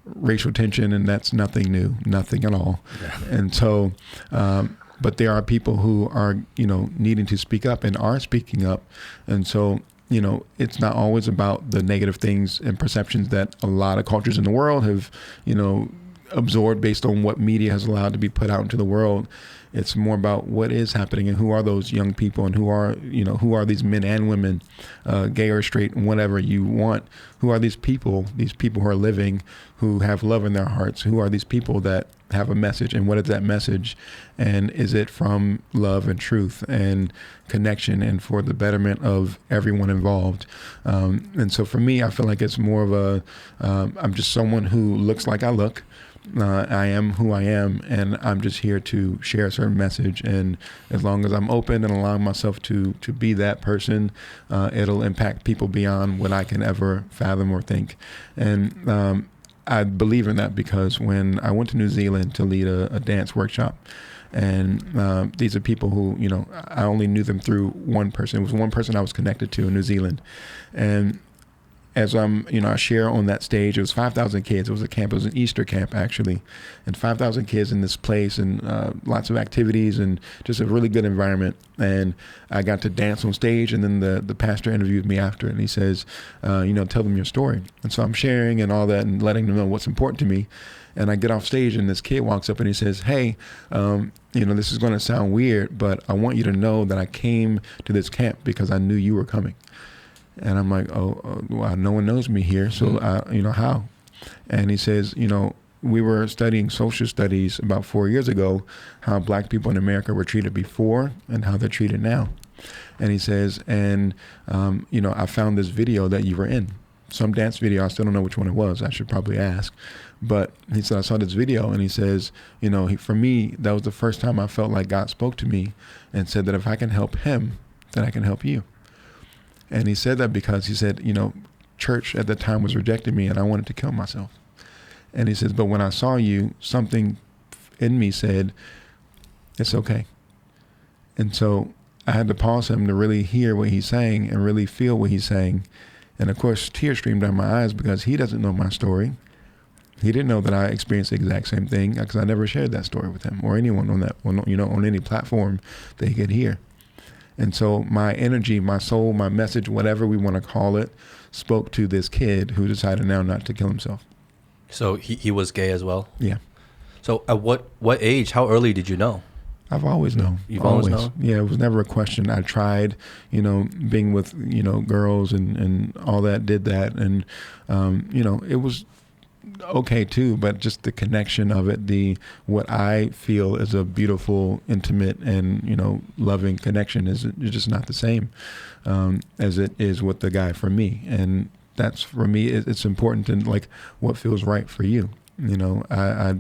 racial tension, and that's nothing new, nothing at all. Yeah. And so but there are people who are, needing to speak up and are speaking up. And so, it's not always about the negative things and perceptions that a lot of cultures in the world have, absorbed based on what media has allowed to be put out into the world. It's more about what is happening and who are those young people and who are these men and women, gay or straight, whatever you want. Who are these people who are living, who have love in their hearts? Who are these people that have a message, and what is that message? And is it from love and truth and connection and for the betterment of everyone involved? And so for me, I feel like it's more of I'm just someone who looks like I look. I am who I am, and I'm just here to share a certain message. And as long as I'm open and allowing myself to be that person, it'll impact people beyond what I can ever fathom or think. And I believe in that because when I went to New Zealand to lead a dance workshop, and these are people who, I only knew them through one person. It was one person I was connected to in New Zealand. And as I share on that stage, it was 5,000 kids. It was a camp. It was an Easter camp, actually. And 5,000 kids in this place and lots of activities and just a really good environment. And I got to dance on stage, and then the pastor interviewed me after, and he says, tell them your story. And so I'm sharing and all that and letting them know what's important to me. And I get off stage, and this kid walks up and he says, hey, this is going to sound weird, but I want you to know that I came to this camp because I knew you were coming. And I'm like, well, no one knows me here, so how? And he says, we were studying social studies about 4 years ago, how black people in America were treated before and how they're treated now. And he says, I found this video that you were in, some dance video. I still don't know which one it was. I should probably ask. But he said, I saw this video, and he says, for me, that was the first time I felt like God spoke to me and said that if I can help him, then I can help you. And he said that because he said, church at the time was rejecting me and I wanted to kill myself. And he says, but when I saw you, something in me said, it's okay. And so I had to pause him to really hear what he's saying and really feel what he's saying. And of course, tears streamed down my eyes because he doesn't know my story. He didn't know that I experienced the exact same thing because I never shared that story with him or anyone on any platform that he could hear. And so my energy, my soul, my message, whatever we want to call it, spoke to this kid who decided now not to kill himself. So he was gay as well? Yeah. So at what age, how early did you know? I've always known. You've always known? Yeah, it was never a question. I tried, being with, girls and all that, did that. And, it was okay too, but just the connection of it, what I feel is a beautiful, intimate, and loving connection is just not the same as it is with the guy for me. And that's, for me, it's important to like what feels right for you. I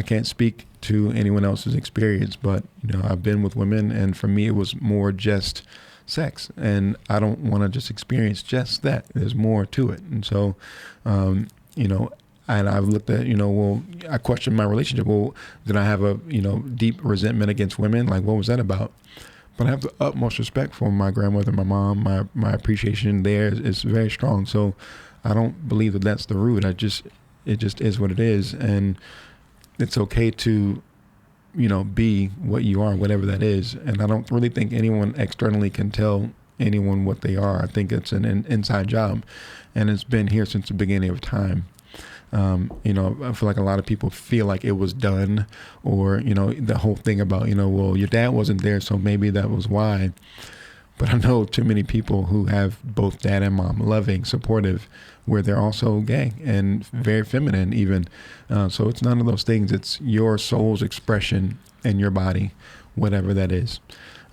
can't speak to anyone else's experience, but I've been with women, and for me it was more just sex, and I don't want to just experience just that. There's more to it. And so and I've looked at, I questioned my relationship. Well, did I have a, deep resentment against women? Like, what was that about? But I have the utmost respect for my grandmother, my mom. My appreciation there is very strong. So I don't believe that that's the root. It just is what it is. And it's okay to, be what you are, whatever that is. And I don't really think anyone externally can tell anyone what they are. I think it's an inside job. And it's been here since the beginning of time. I feel like a lot of people feel like it was done, or, the whole thing about, well, your dad wasn't there, so maybe that was why. But I know too many people who have both dad and mom, loving, supportive, where they're also gay and very feminine even. So it's none of those things. It's your soul's expression in your body, whatever that is.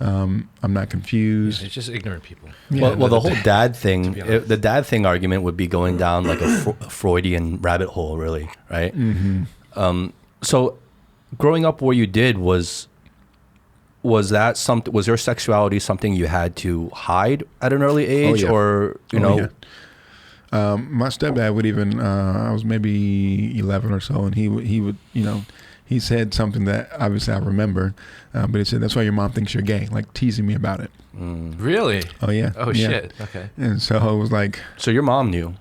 I'm not confused. It's just ignorant people. Yeah. Well, the whole dad thing, the dad thing argument would be going down like a Freudian rabbit hole, really, right? Mm-hmm. So, growing up where you did was that something? Was your sexuality something you had to hide at an early age, or Yeah. My stepdad would even. I was maybe 11 or so, and he would he said something that obviously I remember, but he said, that's why your mom thinks you're gay, like teasing me about it. Really? Oh, yeah. Oh, yeah. shit. Okay. And so I was like... So your mom knew?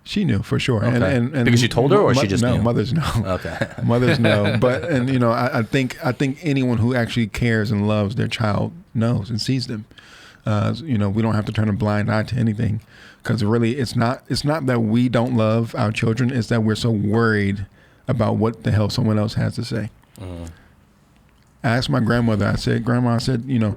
She knew for sure. Okay. And because you told her, or she just no, knew? mothers know. Okay. Mothers know. But, and you know, I think anyone who actually cares and loves their child knows and sees them. You know, we don't have to turn a blind eye to anything, because really it's not that we don't love our children. It's that we're so worried about what the hell someone else has to say. I asked my grandmother, I said, Grandma, you know,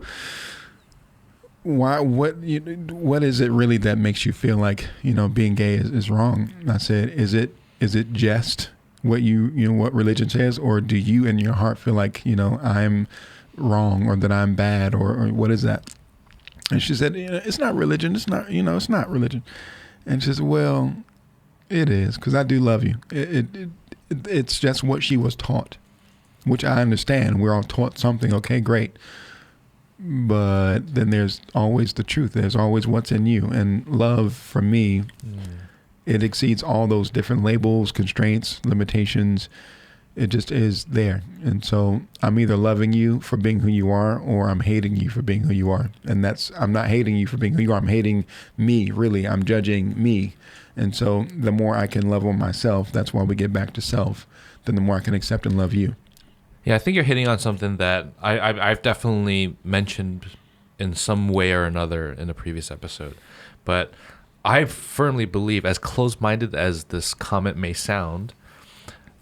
what is it really that makes you feel like, you know, being gay is wrong? And I said, is it just what you know, what religion says, or do you in your heart feel like, you know, I'm wrong, or that I'm bad, or what is that? And she said, it's not religion. It's not, you know, it's not religion. And she said, well, it is, because I do love you. It's just what she was taught, which I understand. We're all taught something. Okay, great. But then there's always the truth. There's always what's in you. And love, for me, it exceeds all those different labels, constraints, limitations. It just is there. And so I'm either loving you for being who you are, or I'm hating you for being who you are. And I'm not hating you for being who you are. I'm hating me, really. I'm judging me. And so the more I can love on myself, that's why we get back to self, then the more I can accept and love you. Yeah, I think you're hitting on something that I've definitely mentioned in some way or another in a previous episode. But I firmly believe, as closed-minded as this comment may sound,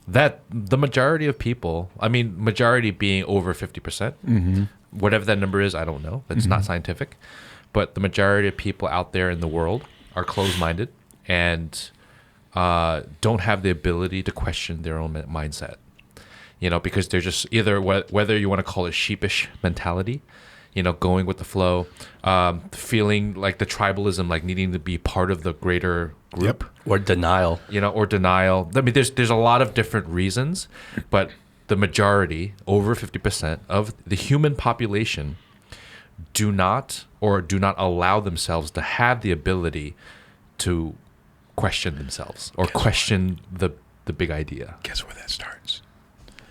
that the majority of people, I mean, majority being over 50%, whatever that number is, I don't know. It's not scientific. But the majority of people out there in the world are closed-minded and don't have the ability to question their own mindset. You know, because they're just either, whether you want to call it sheepish mentality, you know, going with the flow, feeling like the tribalism, like needing to be part of the greater group. Yep. Or denial. You know, or denial. I mean, there's a lot of different reasons, but the majority, over 50% of the human population, do not allow themselves to have the ability to question themselves or question the big idea. Guess where that starts?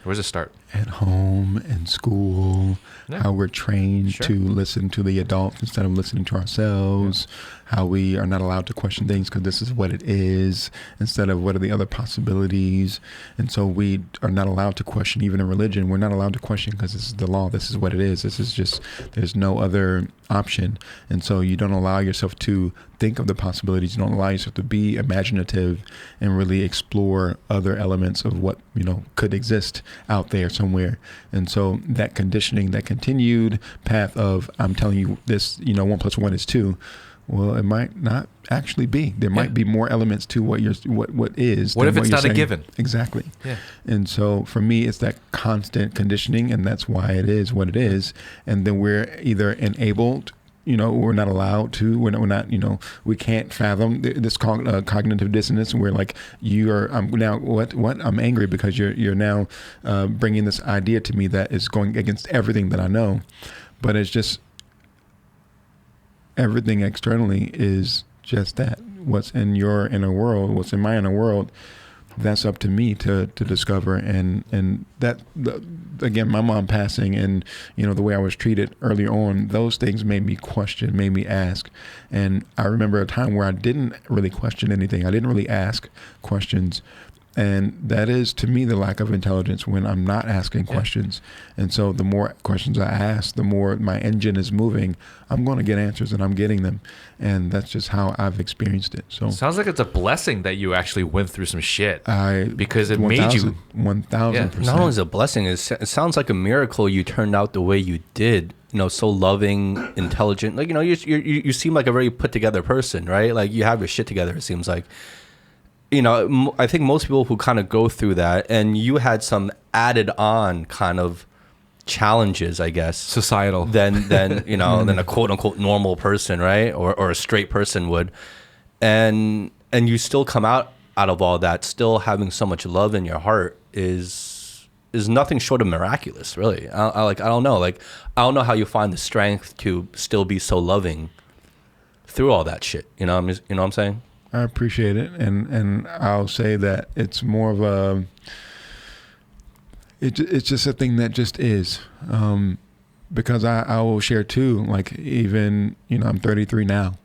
Where does it start? At home, in school, how we're trained to listen to the adults instead of listening to ourselves, how we are not allowed to question things because this is what it is instead of what are the other possibilities. And so we are not allowed to question, even in religion. We're not allowed to question because this is the law. This is what it is. This is just, there's no other option. And so you don't allow yourself to think of the possibilities. You don't allow yourself to be imaginative and really explore other elements of what, you know, could exist out there somewhere. And so that conditioning, that continued path of, I'm telling you this, you know, 1 + 1 is 2. Well, it might not actually be. There might be more elements to what is. What if it's not a given? Exactly. Yeah. And so for me, it's that constant conditioning, and that's why it is what it is. And then we're either enabled, you know, we're not allowed to, we're not, you know, we can't fathom this cognitive dissonance. And we're like, I'm now, what? I'm angry because you're now bringing this idea to me that is going against everything that I know. But it's just, everything externally is just that. What's in your inner world, what's in my inner world, that's up to me to discover. And that, again, my mom passing and, you know, the way I was treated early on, those things made me question, made me ask. And I remember a time where I didn't really question anything. I didn't really ask questions. And that is, to me, the lack of intelligence when I'm not asking questions. And so the more questions I ask, the more my engine is moving, I'm going to get answers, and I'm getting them. And that's just how I've experienced it. So sounds like it's a blessing that you actually went through some shit because it 1, made you 1,000%. Not only is it a blessing, it sounds like a miracle you turned out the way you did. You know, so loving, intelligent. Like, you know, you seem like a very put together person, right? Like, you have your shit together, it seems like. You know, I think most people who kind of go through that, and you had some added on kind of challenges, I guess, societal, than you know, than a quote unquote normal person, right, or a straight person would, and you still come out of all that, still having so much love in your heart is nothing short of miraculous, really. I don't know how you find the strength to still be so loving through all that shit. You know what I'm saying? I appreciate it, and I'll say that it's more of a, it's just a thing that just is, because I will share too, like, even, you know, I'm 33 now,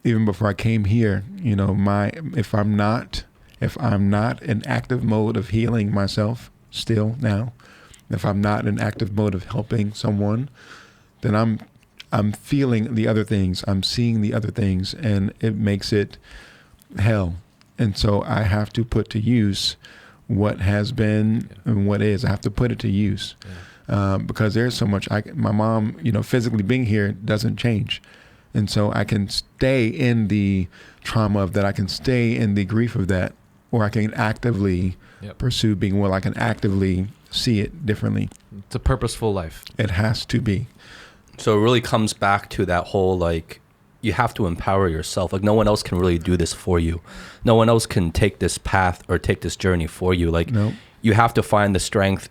even before I came here, if I'm not in active mode of healing myself still now, if I'm not in active mode of helping someone, then I'm feeling the other things, I'm seeing the other things, and it makes it hell. And so I have to put to use what has been and what is. I have to put it to use because there's so much. My mom, physically being here doesn't change. And so I can stay in the trauma of that. I can stay in the grief of that, or I can actively pursue being well. I can actively see it differently. It's a purposeful life. It has to be. So it really comes back to that whole, you have to empower yourself. No one else can really do this for you. No one else can take this path or take this journey for you. Nope. You have to find the strength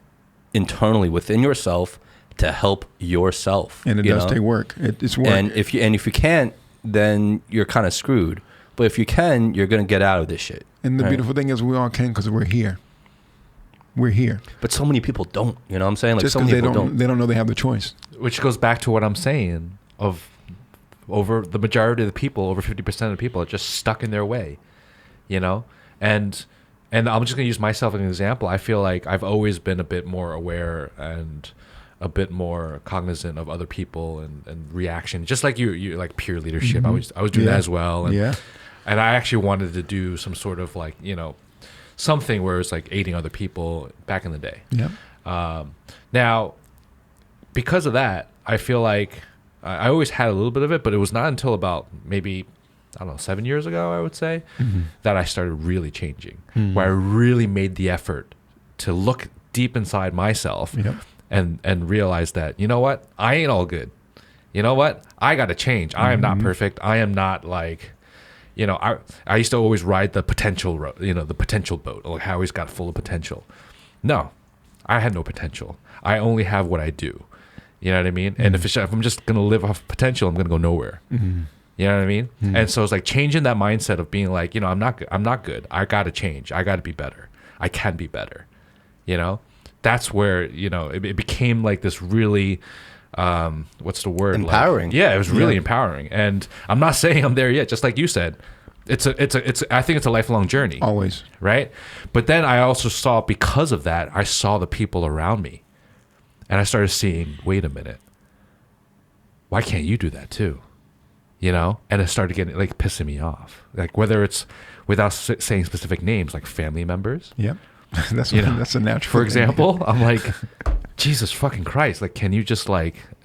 internally within yourself to help yourself. And it does take work. It's work. And if you can't, then you're kind of screwed. But if you can, you're going to get out of this shit. And the beautiful thing is we all can because we're here. We're here. But so many people don't. You know what I'm saying? Just so because many people don't. They don't know they have the choice. Which goes back to what I'm saying of over the majority of the people, over 50% of the people are just stuck in their way, And I'm just going to use myself as an example. I feel like I've always been a bit more aware and a bit more cognizant of other people and reaction. Just like you like peer leadership. Mm-hmm. I was doing that as well. And, and I actually wanted to do some sort of something where it's like aiding other people back in the day. Yeah. Now, because of that, I feel like I always had a little bit of it, but it was not until about maybe, 7 years ago, I would say, that I started really changing, where I really made the effort to look deep inside myself and realize that, you know what, I ain't all good. You know what, I got to change. I am not perfect. I am not I used to always ride the potential road, the potential boat. Like I always got full of potential. No, I had no potential. I only have what I do. You know what I mean? And if I'm just going to live off potential, I'm going to go nowhere. You know what I mean? And so it's like changing that mindset of being like, I'm not good. I'm not good. I got to change. I got to be better. I can be better. That's where, it became like this really, what's the word? Empowering. It was really empowering. And I'm not saying I'm there yet. Just like you said, I think it's a lifelong journey. Always. Right. But then I also saw, because of that, I saw the people around me. And I started seeing, wait a minute, why can't you do that too? And it started getting pissing me off. Like whether it's without saying specific names, like family members. Yep. That's a natural. For example, I'm like, Jesus fucking Christ. Like, can you just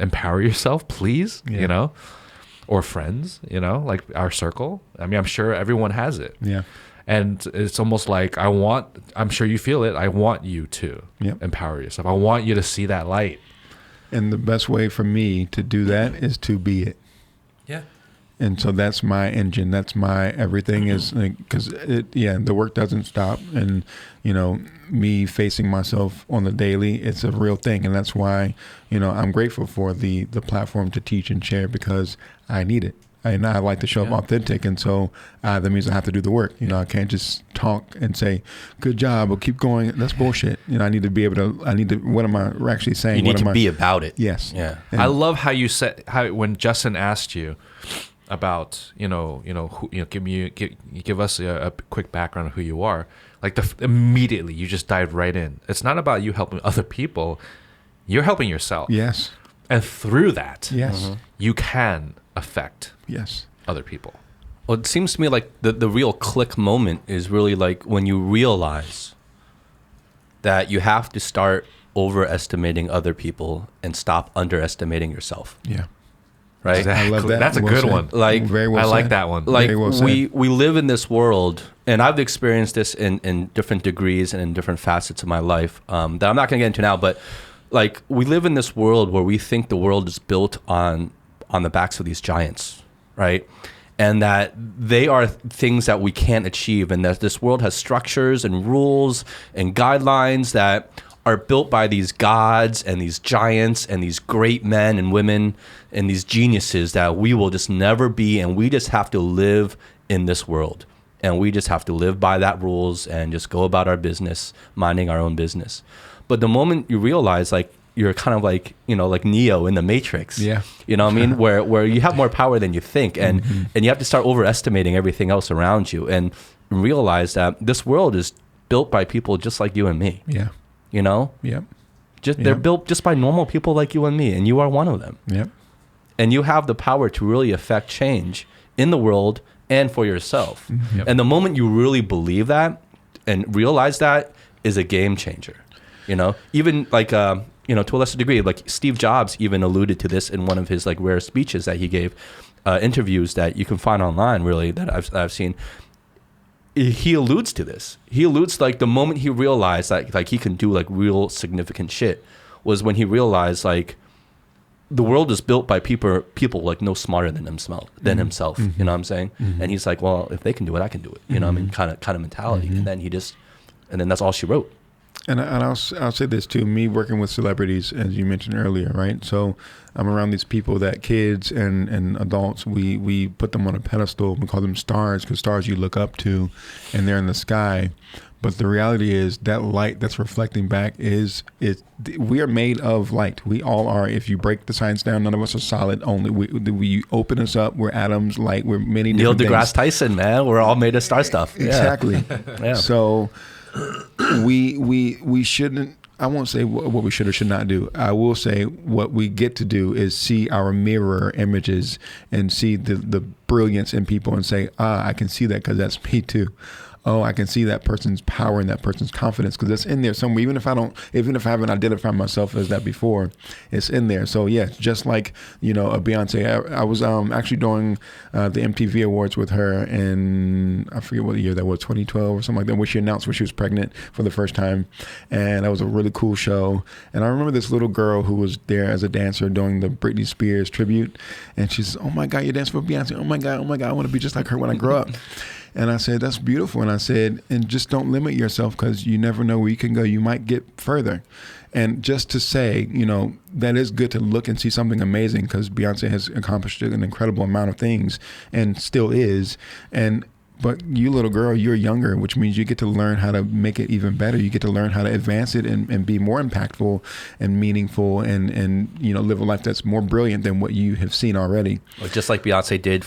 empower yourself, please? Yeah. Or friends, like our circle. I mean, I'm sure everyone has it. Yeah. And it's almost like I'm sure you feel it. I want you to empower yourself. I want you to see that light. And the best way for me to do that is to be it. Yeah. And so that's my engine. That's my everything is because the work doesn't stop. And, me facing myself on the daily, it's a real thing. And that's why, I'm grateful for the platform to teach and share because I need it. And I like to show up authentic. And so that means I have to do the work. I can't just talk and say, good job, or keep going. That's bullshit. I need to be able to, what am I actually saying? You need to be about it. Yes. Yeah. And I love how you said, when Justin asked you about, give us a quick background of who you are. Immediately you just dived right in. It's not about you helping other people. You're helping yourself. Yes. And through that, you can affect other people. Well, it seems to me like the real click moment is really when you realize that you have to start overestimating other people and stop underestimating yourself. Yeah. Right? Exactly. I love that. That's a Well good said. one. Very well I like said. that one. Very well said. we live in this world, and I've experienced this in different degrees and in different facets of my life that I'm not going to get into now, but we live in this world where we think the world is built on the backs of these giants, right? And that they are things that we can't achieve, and that this world has structures and rules and guidelines that are built by these gods and these giants and these great men and women and these geniuses that we will just never be, and we just have to live in this world. And we just have to live by that rules and just go about our business, minding our own business. But the moment you realize, you're kind of like, you know, like Neo in the Matrix. Yeah. You know what I mean? Where you have more power than you think, and you have to start overestimating everything else around you, and realize that this world is built by people just like you and me. Yeah. You know? Yep. They're built just by normal people like you and me, and you are one of them. Yep. And you have the power to really affect change in the world and for yourself. Yep. And the moment you really believe that and realize that is a game changer. You know, even like, you know, to a lesser degree, like Steve Jobs even alluded to this in one of his like rare speeches that he gave, interviews that you can find online, really, that I've seen. He alludes to this. He alludes like the moment he realized that like he can do like real significant shit was when he realized like the world is built by people like no smarter than himself. You know what I'm saying? And he's like, well, if they can do it, I can do it. You know what I mean? Kind of mentality. And then that's all she wrote. And I'll say this too, me working with celebrities, as you mentioned earlier, right? So I'm around these people that kids and adults, we put them on a pedestal. We call them stars because stars you look up to and they're in the sky. But the reality is that light that's reflecting back we are made of light. We all are. If you break the science down, none of us are solid. Only we open us up. We're atoms, light. We're many Neil different deGrasse things. Tyson, man. We're all made of star stuff. Exactly. Yeah. So we shouldn't. I won't say what we should or should not do. I will say what we get to do is see our mirror images and see the brilliance in people and say, I can see that because that's me too. Oh, I can see that person's power and that person's confidence because that's in there somewhere. Even if I haven't identified myself as that before, it's in there. So yeah, just like, you know, a Beyonce. I was actually doing the MTV Awards with her in, I forget what year that was, 2012 or something like that, where she announced when she was pregnant for the first time, and that was a really cool show. And I remember this little girl who was there as a dancer doing the Britney Spears tribute, and she says, "Oh my God, you're dancing for Beyonce! Oh my God, I want to be just like her when I grow up." And I said, that's beautiful. And I said, and just don't limit yourself because you never know where you can go. You might get further. And just to say, you know, that is good to look and see something amazing because Beyonce has accomplished an incredible amount of things and still is. But you little girl, you're younger, which means you get to learn how to make it even better. You get to learn how to advance it and be more impactful and meaningful and you know, live a life that's more brilliant than what you have seen already. Well, just like Beyonce did,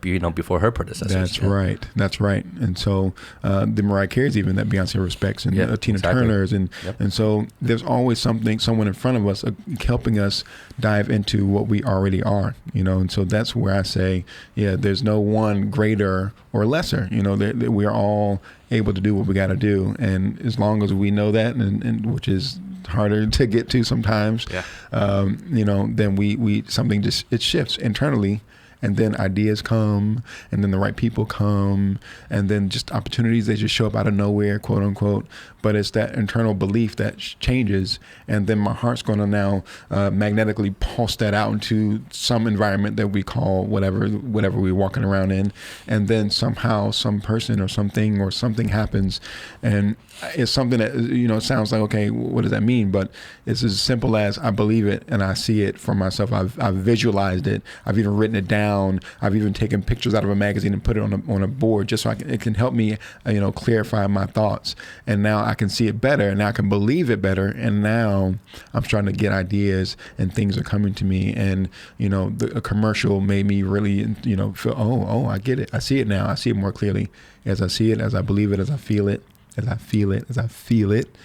you know, before her predecessors. That's right. That's right. And so the Mariah Careys even that Beyonce respects and Tina Turner's. And so there's always someone in front of us helping us dive into what we already are, you know. And so that's where I say, yeah, there's no one greater or lesser. You know, that we are all able to do what we got to do, and as long as we know that, and which is harder to get to sometimes, you know, then we something just it shifts internally, and then ideas come, and then the right people come, and then just opportunities they just show up out of nowhere, quote unquote. But it's that internal belief that changes, and then my heart's going to now magnetically pulse that out into some environment that we call whatever we're walking around in, and then somehow some person or something happens, and it's something that, you know, it sounds like, okay, what does that mean? But it's as simple as I believe it and I see it for myself. I've visualized it. I've even written it down. I've even taken pictures out of a magazine and put it on a board just so it can help me, you know, clarify my thoughts. And now I can see it better, and now I can believe it better. And now I'm starting to get ideas and things are coming to me. And, you know, a commercial made me really, you know, feel, oh, I get it. I see it now. I see it more clearly as I see it, as I believe it, as I feel it. As I feel it,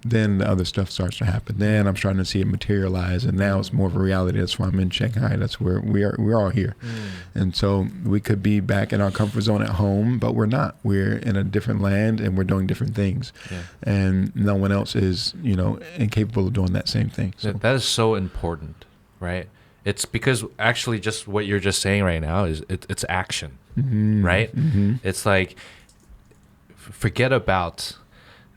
then the other stuff starts to happen. Then I'm starting to see it materialize, and now it's more of a reality. That's why I'm in Shanghai. That's where we're all here. And so we could be back in our comfort zone at home, but we're not. We're in a different land, and we're doing different things. And no one else is, you know, incapable of doing that same thing. So that is so important, right? It's because actually just what you're just saying right now is it's action, right? It's like, forget about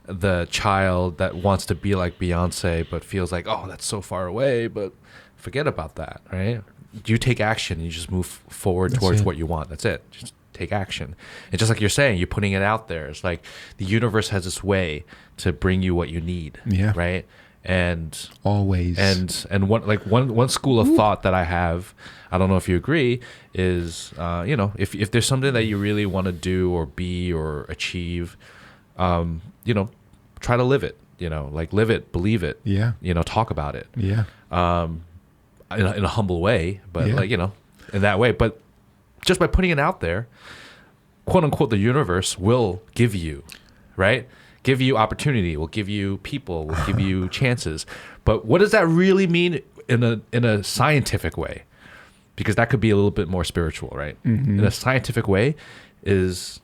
the child that wants to be like Beyonce but feels like, oh, that's so far away. But forget about that, right? You take action. You just move forward towards what you want. That's it. Just take action. And just like you're saying, you're putting it out there. It's like the universe has this way to bring you what you need, right? And always. And one school of thought that I have, I don't know if you agree, is you know, if there's something that you really want to do or be or achieve, you know, try to live it, like live it, believe it, Yeah. talk about it, Yeah. in a humble way, but Yeah. like, in that way. But just by putting it out there, quote unquote, the universe will give you, right? Give you opportunity, will give you people, will give you chances. But what does that really mean in a scientific way? Because that could be a little bit more spiritual, right? Mm-hmm. In a scientific way is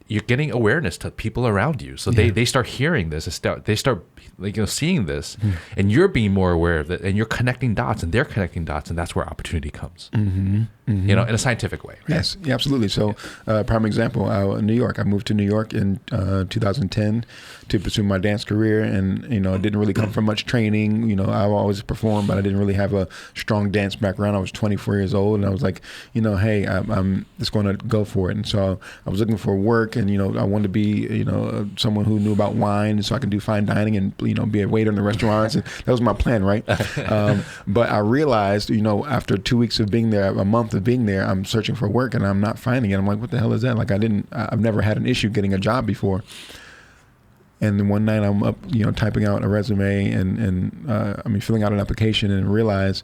you're getting awareness to people around you. So Yeah. they start hearing this, they start like, seeing this, and you're being more aware of it, and you're connecting dots, and they're connecting dots, and that's where opportunity comes. Mm-hmm. Mm-hmm. In a scientific way. Right? Yes, yeah, absolutely. So, prime example, in New York. I moved to New York in 2010 to pursue my dance career, and it didn't really come from much training. I always performed, but I didn't really have a strong dance background. I was 24 years old, and I was like, hey, I'm just going to go for it. And so I was looking for work, and I wanted to be, someone who knew about wine, so I could do fine dining and be a waiter in the restaurants. And that was my plan, right? But I realized, after 2 weeks of being there, a month of being there, I'm searching for work and I'm not finding it. I'm like, what the hell is that? Like, I've never had an issue getting a job before. And then one night I'm up, typing out a resume and filling out an application, and realize,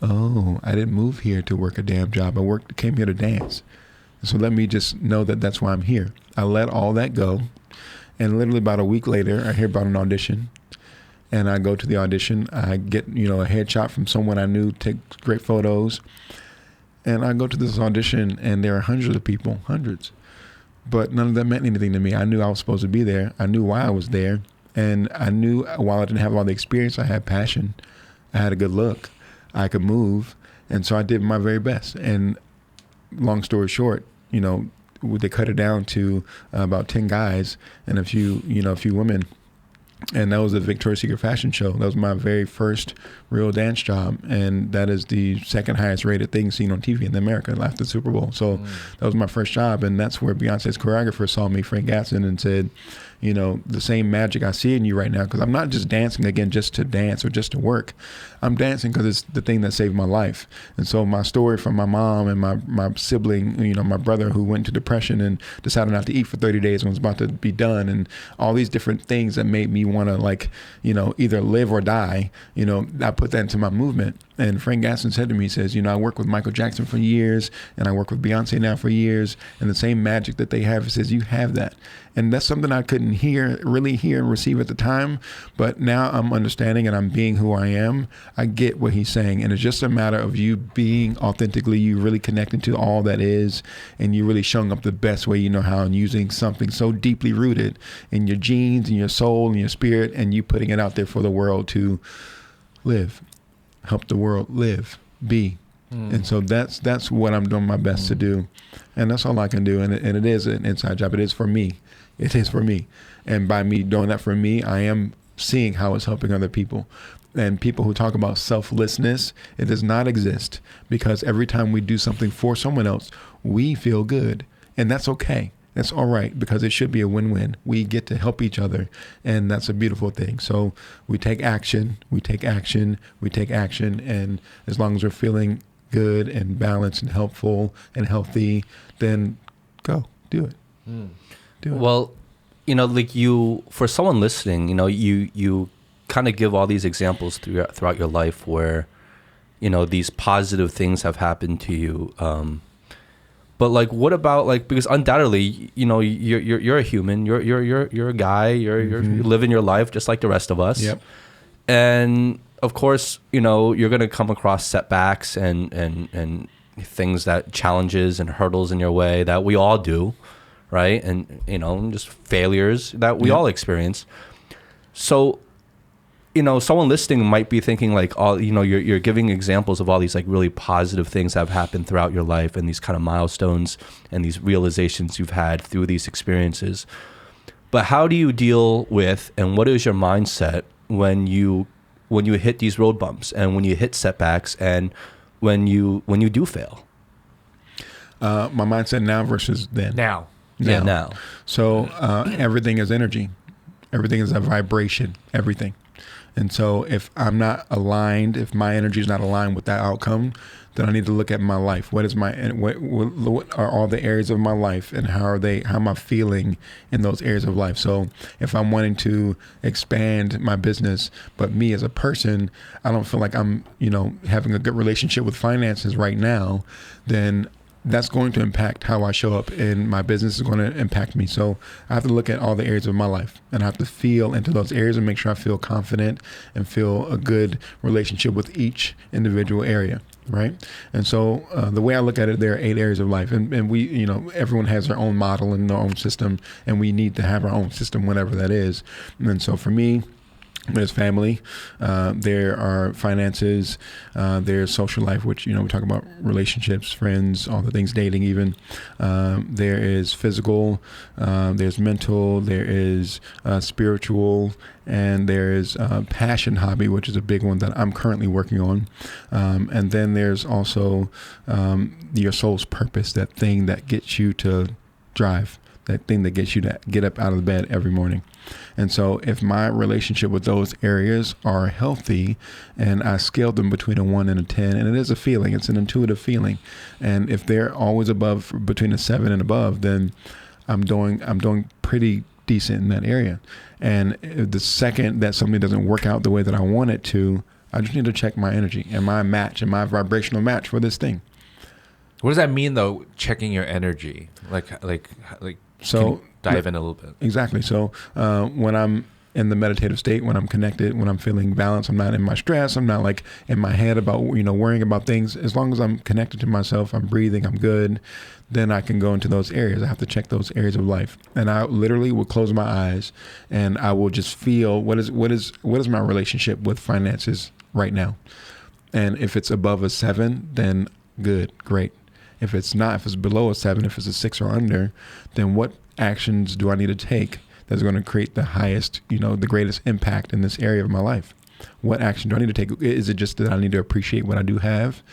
oh, I didn't move here to work a damn job. Came here to dance. So let me just know that that's why I'm here. I let all that go. And literally about a week later, I hear about an audition. And I go to the audition. I get, a headshot from someone I knew, take great photos. And I go to this audition, and there are hundreds of people, hundreds. But none of that meant anything to me. I knew I was supposed to be there. I knew why I was there. And I knew while I didn't have all the experience, I had passion. I had a good look. I could move. And so I did my very best. And long story short, they cut it down to about 10 guys and a few women. And that was the Victoria's Secret fashion show. That was my very first real dance job. And that is the second highest rated thing seen on TV in America after the Super Bowl. So that was my first job. And that's where Beyonce's choreographer saw me, Frank Gatson, and said, the same magic I see in you right now, because I'm not just dancing again just to dance or just to work. I'm dancing because it's the thing that saved my life. And so my story from my mom and my sibling, my brother who went into depression and decided not to eat for 30 days and was about to be done, and all these different things that made me want to either live or die, I put that into my movement. And Frank Gatson said to me, he says, I worked with Michael Jackson for years, and I work with Beyonce now for years, and the same magic that they have, he says, you have that. And that's something I couldn't really hear and receive at the time. But now I'm understanding and I'm being who I am. I get what he's saying. And it's just a matter of you being authentically, you really connecting to all that is, and you really showing up the best way you know how, and using something so deeply rooted in your genes and your soul and your spirit, and you putting it out there for the world to live, help the world live, be. And so that's what I'm doing my best to do. And that's all I can do. And it is an inside job. It is for me. It is for me. And by me doing that for me, I am seeing how it's helping other people. And people who talk about selflessness, it does not exist, because every time we do something for someone else, we feel good. And that's okay. That's all right, because it should be a win-win. We get to help each other, and that's a beautiful thing. So we take action, we take action, we take action, and as long as we're feeling good and balanced and helpful and healthy, then go, do it. Do it. Well, for someone listening, you kind of give all these examples throughout your life where, these positive things have happened to you. But what about because undoubtedly, you're a human, you're a guy, you're living your life just like the rest of us. Yep. And of course, you're going to come across setbacks and things, that challenges and hurdles in your way that we all do, right? And just failures that we all experience. So, someone listening might be thinking you're giving examples of all these really positive things that have happened throughout your life, and these kind of milestones and these realizations you've had through these experiences. But how do you deal with, and what is your mindset when you hit these road bumps and when you hit setbacks and when you do fail? My mindset now versus then. Now. Yeah, now. So everything is energy. Everything is a vibration. Everything. And so if I'm not aligned, if my energy is not aligned with that outcome, then I need to look at my life. What are all the areas of my life, and how am I feeling in those areas of life? So if I'm wanting to expand my business, but me as a person, I don't feel like I'm, having a good relationship with finances right now, then that's going to impact how I show up in my business. Is going to impact me. So I have to look at all the areas of my life, and I have to feel into those areas and make sure I feel confident and feel a good relationship with each individual area. Right. And so the way I look at it, there are 8 areas of life, and we, everyone has their own model and their own system, and we need to have our own system, whatever that is. And so for me, there's family, there are finances, there's social life, which, we talk about relationships, friends, all the things, dating even. There is physical, there's mental, there is spiritual, and there is passion, hobby, which is a big one that I'm currently working on. And then there's also your soul's purpose, that thing that gets you to drive, that thing that gets you to get up out of the bed every morning. And so if my relationship with those areas are healthy, and I scale them between a 1 and a 10, and it is a feeling, it's an intuitive feeling. And if they're always above, between a 7 and above, then I'm doing pretty decent in that area. And the second that something doesn't work out the way that I want it to, I just need to check my energy and my match and my vibrational match for this thing. What does that mean, though? Checking your energy, like. So dive in a little bit. Exactly. So when I'm in the meditative state, when I'm connected, when I'm feeling balanced, I'm not in my stress, I'm not like in my head about, worrying about things. As long as I'm connected to myself, I'm breathing, I'm good, then I can go into those areas. I have to check those areas of life. And I literally will close my eyes, and I will just feel what is my relationship with finances right now. And if it's above a 7, then good, great. If it's not, if it's below a 7, if it's a 6 or under, then what actions do I need to take that's going to create the highest, the greatest impact in this area of my life? What action do I need to take? Is it just that I need to appreciate what I do have?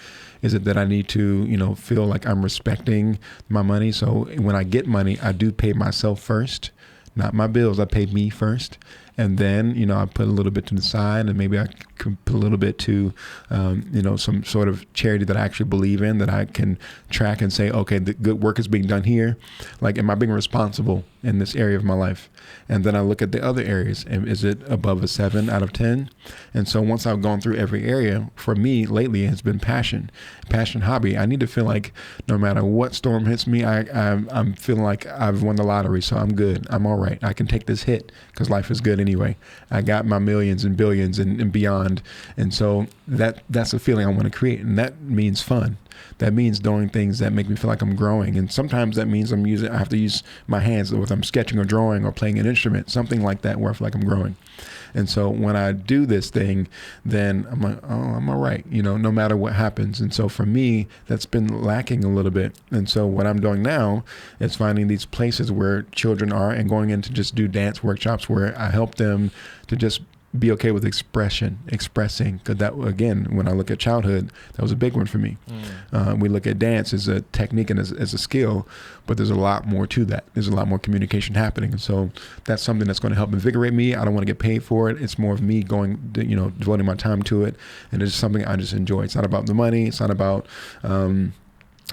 Is it that I need to, feel like I'm respecting my money? So when I get money, I do pay myself first, not my bills. I pay me first. And then, I put a little bit to the side, and maybe I can put a little bit to, some sort of charity that I actually believe in, that I can track and say, okay, the good work is being done here. Like, am I being responsible in this area of my life? And then I look at the other areas. And is it above a 7 out of 10? And so once I've gone through every area, for me lately, it has been passion, hobby. I need to feel like no matter what storm hits me, I'm feeling like I've won the lottery. So I'm good. I'm all right. I can take this hit because life is good anyway. I got my millions and billions and beyond. And so that's a feeling I want to create. And that means fun. That means doing things that make me feel like I'm growing. And sometimes that means I have to use my hands, whether I'm sketching or drawing or playing an instrument, something like that, where I feel like I'm growing. And so when I do this thing, then I'm like, oh, I'm all right, no matter what happens. And so for me, that's been lacking a little bit. And so what I'm doing now is finding these places where children are, and going in to just do dance workshops where I help them to just be okay with expressing, because that, again, when I look at childhood, that was a big one for me. We look at dance as a technique and as a skill, but there's a lot more to that. There's a lot more communication happening. And so that's something that's going to help invigorate me. I don't want to get paid for it. It's more of me devoting my time to it. And it's something I just enjoy. It's not about the money. It's not about,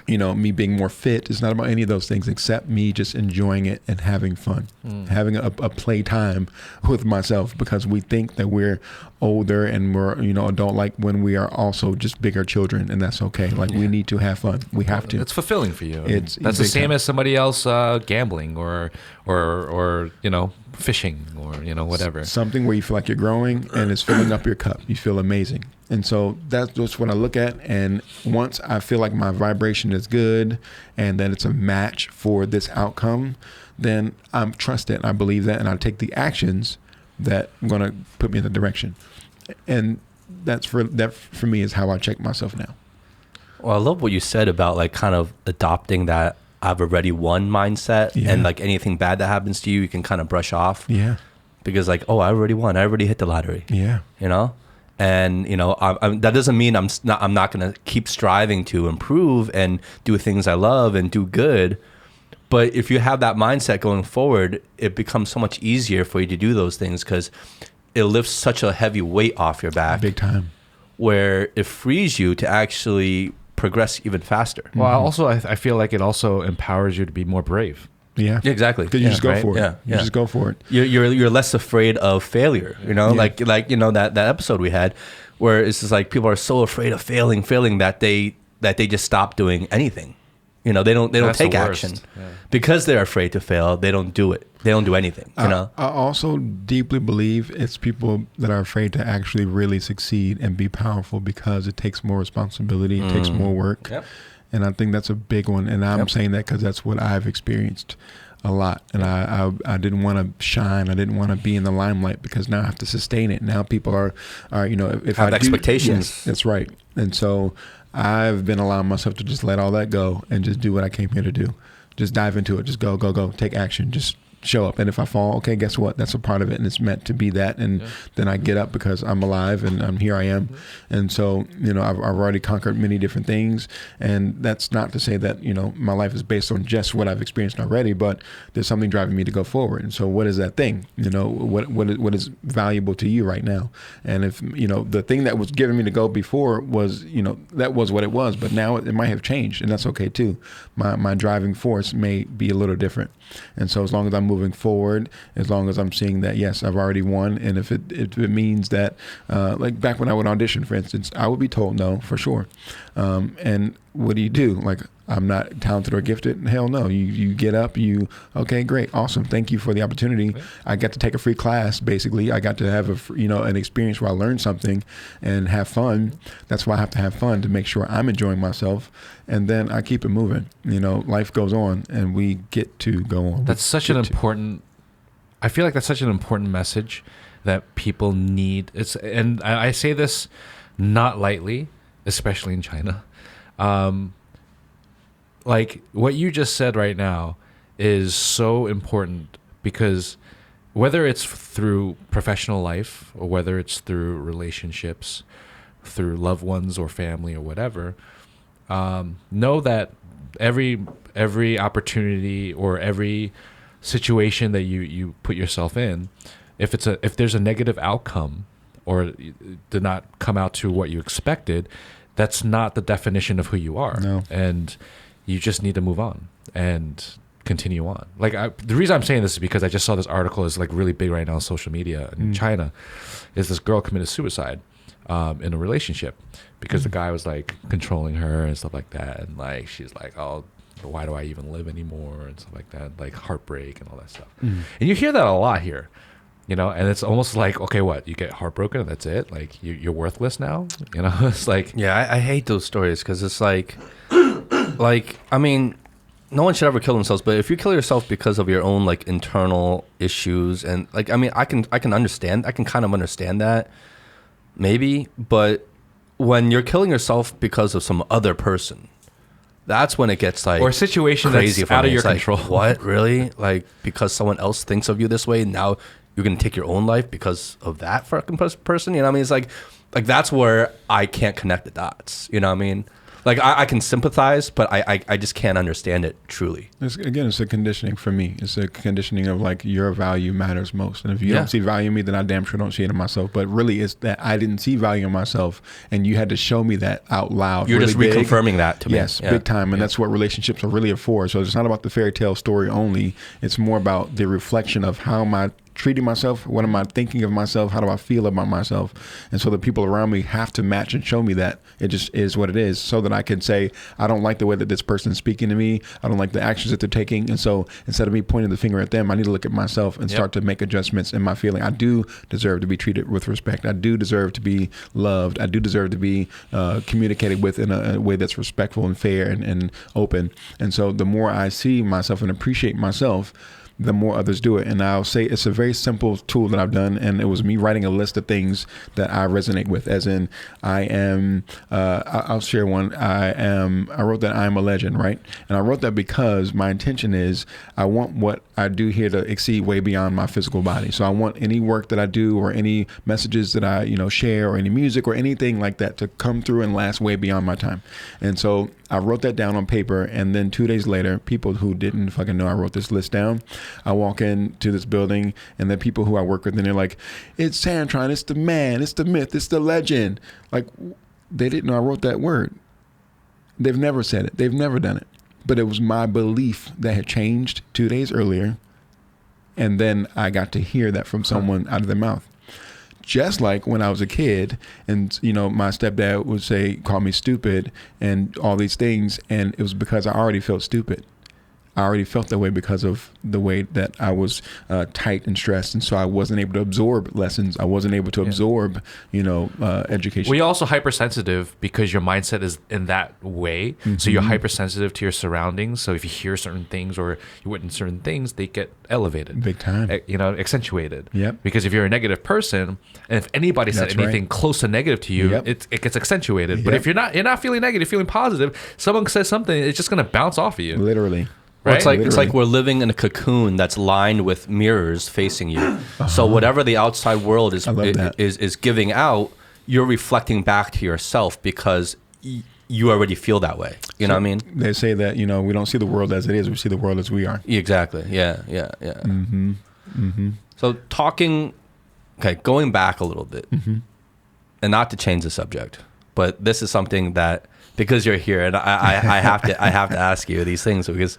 me being more fit. It's not about any of those things, except me just enjoying it and having fun, having a play time with myself, because we think that we're older and we're, adult, like when we are also just bigger children, and that's okay. Like, we need to have fun. We have to. It's fulfilling for you. That's the same as somebody else gambling or fishing or whatever. Something where you feel like you're growing and it's filling up your cup. You feel amazing. And so that's just what I look at. And once I feel like my vibration is good and that it's a match for this outcome, then I'm trusted and I believe that, and I take the actions that are going to put me in the direction. And that for me is how I check myself now. Well, I love what you said about like kind of adopting that I've already won mindset, and like anything bad that happens to you, you can kind of brush off. Yeah. Because like, oh, I already won. I already hit the lottery. Yeah. And that doesn't mean I'm not going to keep striving to improve and do things I love and do good. But if you have that mindset going forward, it becomes so much easier for you to do those things, because it lifts such a heavy weight off your back, Big time. where it frees you to actually progress even faster. Well, also, I feel like it also empowers you to be more brave. Yeah. Yeah, exactly. Because you just go right? for it. Yeah, You just go for it. You're less afraid of failure. You know, Yeah. like you know that episode we had, where it's just like people are so afraid of failing that they just stop doing anything. You know, they don't That's the take worst. action Yeah. because they're afraid to fail. They don't do it. They don't do anything. You know. I also deeply believe it's people that are afraid to actually really succeed and be powerful because it takes more responsibility, it takes more work. Yep. And I think that's a big one. And I'm saying that because that's what I've experienced a lot. And I didn't want to shine. I didn't want to be in the limelight because now I have to sustain it. Now people are you know, if Have I expectations. Yes, that's right. And so I've been allowing myself to just let all that go and just do what I came here to do. Just dive into it. Just go, take action. Just show up. And if I fall, okay, guess what? That's a part of it, and it's meant to be that. And then I get up because I'm alive and here I am. And so, you know, I've already conquered many different things. And that's not to say that, you know, my life is based on just what I've experienced already, but there's something driving me to go forward. And so what is that thing? You know, what is valuable to you right now? And if, you know, the thing that was giving me to go before was, you know, that was what it was, but now it might have changed, and that's okay too. My driving force may be a little different. And so as long as I'm moving forward, as long as I'm seeing that, yes, I've already won. And if it means that, like back when I would audition, for instance, I would be told no, for sure. And what do? Like, I'm not talented or gifted? Hell no. You get up, okay, great, awesome. Thank you for the opportunity. I got to take a free class, basically. I got to have an experience where I learned something and have fun. That's why I have to have fun, to make sure I'm enjoying myself. And then I keep it moving. You know, life goes on and we get to go on. That's such an important, I feel like that's such an important message that people need. And I say this not lightly, especially in China. Like what you just said right now is so important, because whether it's through professional life or whether it's through relationships, through loved ones or family or whatever, know that every opportunity or every situation that you put yourself in, if there's a negative outcome or it did not come out to what you expected, that's not the definition of who you are. No. And you just need to move on and continue on. Like the reason I'm saying this is because I just saw this article is like really big right now on social media in China. Is this girl committed suicide in a relationship because the guy was like controlling her and stuff like that, and like she's like, oh, why do I even live anymore and stuff like that, like heartbreak and all that stuff. And you hear that a lot here, you know, and it's almost like, okay, what, you get heartbroken and that's it, like you're worthless now, you know. It's like, Yeah, I hate those stories because it's like I mean, no one should ever kill themselves, but if you kill yourself because of your own like internal issues, and like, I mean, I can understand, I can kind of understand that maybe, but when you're killing yourself because of some other person, that's when it gets like, or a situation crazy that's for out me. of your It's like, control. what, really? Like, because someone else thinks of you this way, now you're gonna take your own life because of that fucking person? You know what I mean? It's like that's where I can't connect the dots. You know what I mean? Like I can sympathize, but I just can't understand it truly. It's a conditioning for me. It's a conditioning of like, your value matters most. And if you don't see value in me, then I damn sure don't see it in myself. But really, it's that I didn't see value in myself, and you had to show me that out loud. You're really just big. reconfirming that to me. Yes, big time. And that's what relationships are really for. So it's not about the fairy tale story only. It's more about the reflection of how am I treating myself, what am I thinking of myself, how do I feel about myself. And so the people around me have to match and show me that it just is what it is, so that I can say, I don't like the way that this person's speaking to me, I don't like the actions that they're taking. And so instead of me pointing the finger at them, I need to look at myself and start to make adjustments in my feeling. I do deserve to be treated with respect. I do deserve to be loved. I do deserve to be communicated with in a way that's respectful and fair and open. And so the more I see myself and appreciate myself, the more others do it. And I'll say it's a very simple tool that I've done, and it was me writing a list of things that I resonate with, as in I'll share one. I wrote that I am a legend, right? And I wrote that because my intention is I want what I do here to exceed way beyond my physical body. So I want any work that I do or any messages that I share or any music or anything like that to come through and last way beyond my time. And so I wrote that down on paper, and then 2 days later, people who didn't fucking know I wrote this list down, I walk into this building, and the people who I work with, and they're like, it's Santron, it's the man, it's the myth, it's the legend. Like, they didn't know I wrote that word. They've never said it. They've never done it. But it was my belief that had changed 2 days earlier, and then I got to hear that from someone out of their mouth. Just like when I was a kid, and my stepdad would say, call me stupid and all these things, and it was because I already felt stupid. I already felt that way because of the way that I was tight and stressed, and so I wasn't able to absorb lessons. I wasn't able to absorb, education. Well, you're also hypersensitive because your mindset is in that way. Mm-hmm. So you're hypersensitive to your surroundings. So if you hear certain things or you witness certain things, they get elevated, big time. Accentuated. Yep. Because if you're a negative person, and if anybody said anything close to negative to you, it gets accentuated. But if you're not feeling negative, feeling positive, someone says something, it's just going to bounce off of you. Literally. Well, it's like we're living in a cocoon that's lined with mirrors facing you. So whatever the outside world is giving out, you're reflecting back to yourself because you already feel that way. You know what I mean? They say that we don't see the world as it is; we see the world as we are. Exactly. Yeah. Mm-hmm. Mm-hmm. So going back a little bit, and not to change the subject, but this is something that because you're here, and I have to ask you these things because.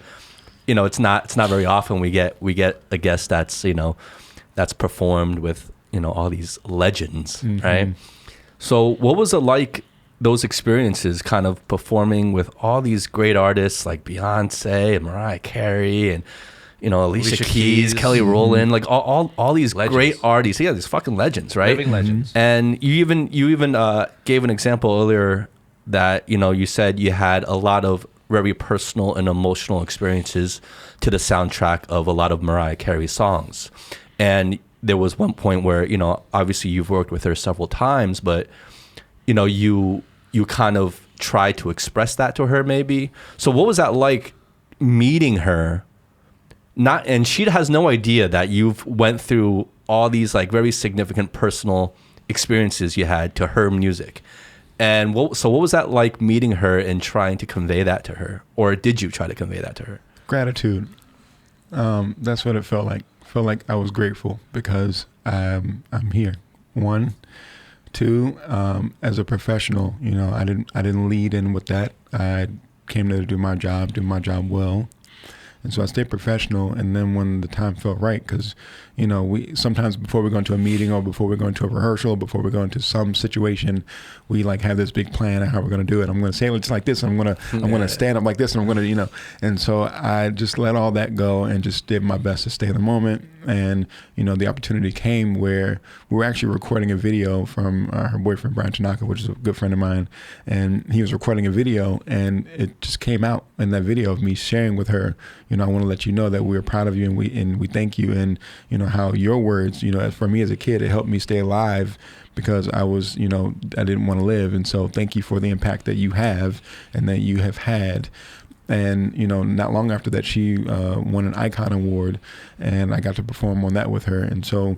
It's not very often we get a guest that's performed with all these legends, right? So what was it like those experiences, kind of performing with all these great artists like Beyonce and Mariah Carey and Alicia Keys, Kelly Rowland, like all these legends. Great artists, these fucking legends, right? Living legends. And you even gave an example earlier that you said you had a lot of very personal and emotional experiences to the soundtrack of a lot of Mariah Carey songs. And there was one point where, obviously you've worked with her several times, but, you kind of tried to express that to her maybe. So what was that like meeting her? And she has no idea that you've went through all these like very significant personal experiences you had to her music. And what was that like meeting her and trying to convey that to her? Or did you try to convey that to her? Gratitude. That's what it felt like. Felt like I was grateful because I'm here. 1, 2, as a professional, I didn't lead in with that. I came to do my job well. And so I stayed professional, and then when the time felt right, because, we sometimes before we go into a meeting or before we go into a rehearsal, before we go into some situation, we like have this big plan of how we're going to do it. I'm going to say it just like this, and I'm going to stand up like this, and I'm going to, and so I just let all that go and just did my best to stay in the moment. And, the opportunity came where we were actually recording a video from her boyfriend, Brian Tanaka, which is a good friend of mine. And he was recording a video, and it just came out in that video of me sharing with her, I want to let you know that we're proud of you and we thank you. And, how your words, for me as a kid, it helped me stay alive because I was, I didn't want to live. And so thank you for the impact that you have and that you have had. And, not long after that, she won an Icon Award, and I got to perform on that with her. And so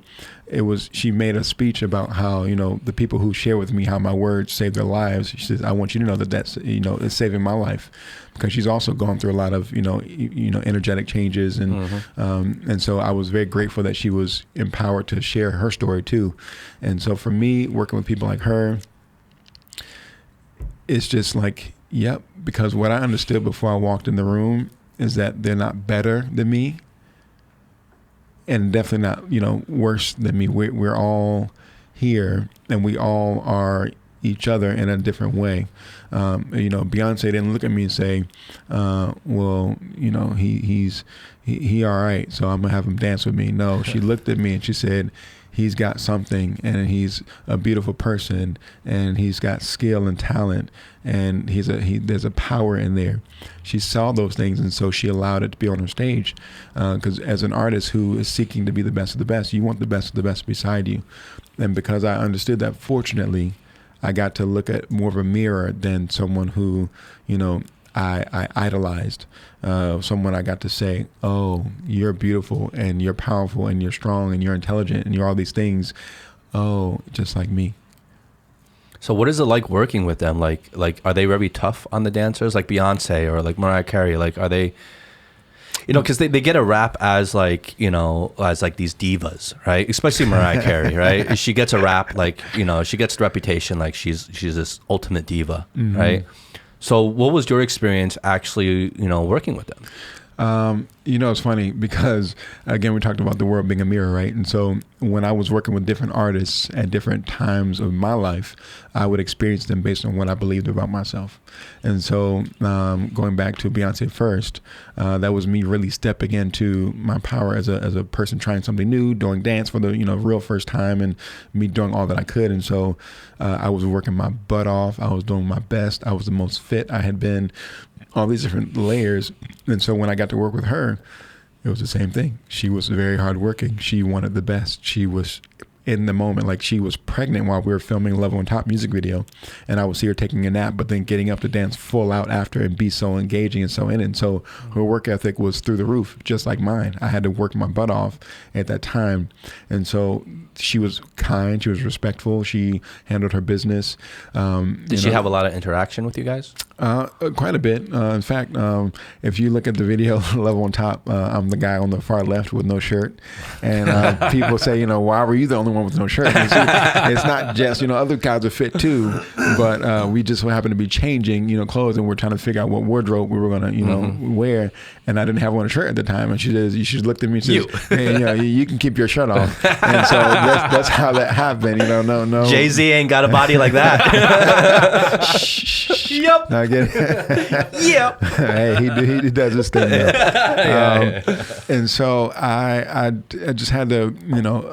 she made a speech about how, the people who share with me how my words save their lives. She says, I want you to know that's, it's saving my life, because she's also gone through a lot of, energetic changes. And so I was very grateful that she was empowered to share her story too. And so for me, working with people like her, it's just like, yep, because what I understood before I walked in the room is that they're not better than me, and definitely not, worse than me. We're all here, and we all are each other in a different way. Beyonce didn't look at me and say, well, he all right, so I'm gonna have him dance with me. No, she looked at me and she said, he's got something, and he's a beautiful person, and he's got skill and talent, and there's a power in there. She saw those things, and so she allowed it to be on her stage. Because as an artist who is seeking to be the best of the best, you want the best of the best beside you. And because I understood that, fortunately, I got to look at more of a mirror than someone who, I idolized. Someone I got to say, oh, you're beautiful and you're powerful and you're strong and you're intelligent and you're all these things. Oh, just like me. So what is it like working with them? Like are they very tough on the dancers, like Beyonce or like Mariah Carey? Like are they, because they get a rap as like, as like these divas, right? Especially Mariah Carey, right? She gets a rap like, she gets the reputation like she's this ultimate diva, right? So what was your experience actually, working with them? It's funny because, again, we talked about the world being a mirror, right? And so when I was working with different artists at different times of my life, I would experience them based on what I believed about myself. And so going back to Beyonce first, that was me really stepping into my power as a person trying something new, doing dance for the, real first time, and me doing all that I could. And so I was working my butt off. I was doing my best. I was the most fit I had been, all these different layers. And so when I got to work with her, it was the same thing. She was very hardworking. She wanted the best. She was in the moment, like she was pregnant while we were filming Level on Top music video, and I would see her taking a nap, but then getting up to dance full out after and be so engaging and so in it. And so her work ethic was through the roof, just like mine. I had to work my butt off at that time. And so she was kind, she was respectful, she handled her business. Did she have a lot of interaction with you guys? Quite a bit. In fact, if you look at the video Level on Top, I'm the guy on the far left with no shirt. And people say, why were you the only one with no shirt? It's not just, other guys are fit too, but we just happen to be changing, clothes, and we're trying to figure out what wardrobe we were going to, wear. And I didn't have on a shirt at the time. And she says, she looked at me and says, hey, you can keep your shirt off. And so that's how that happened. No. Jay-Z ain't got a body like that. Yep. No, yep. Hey, he does his thing. And so I just had to,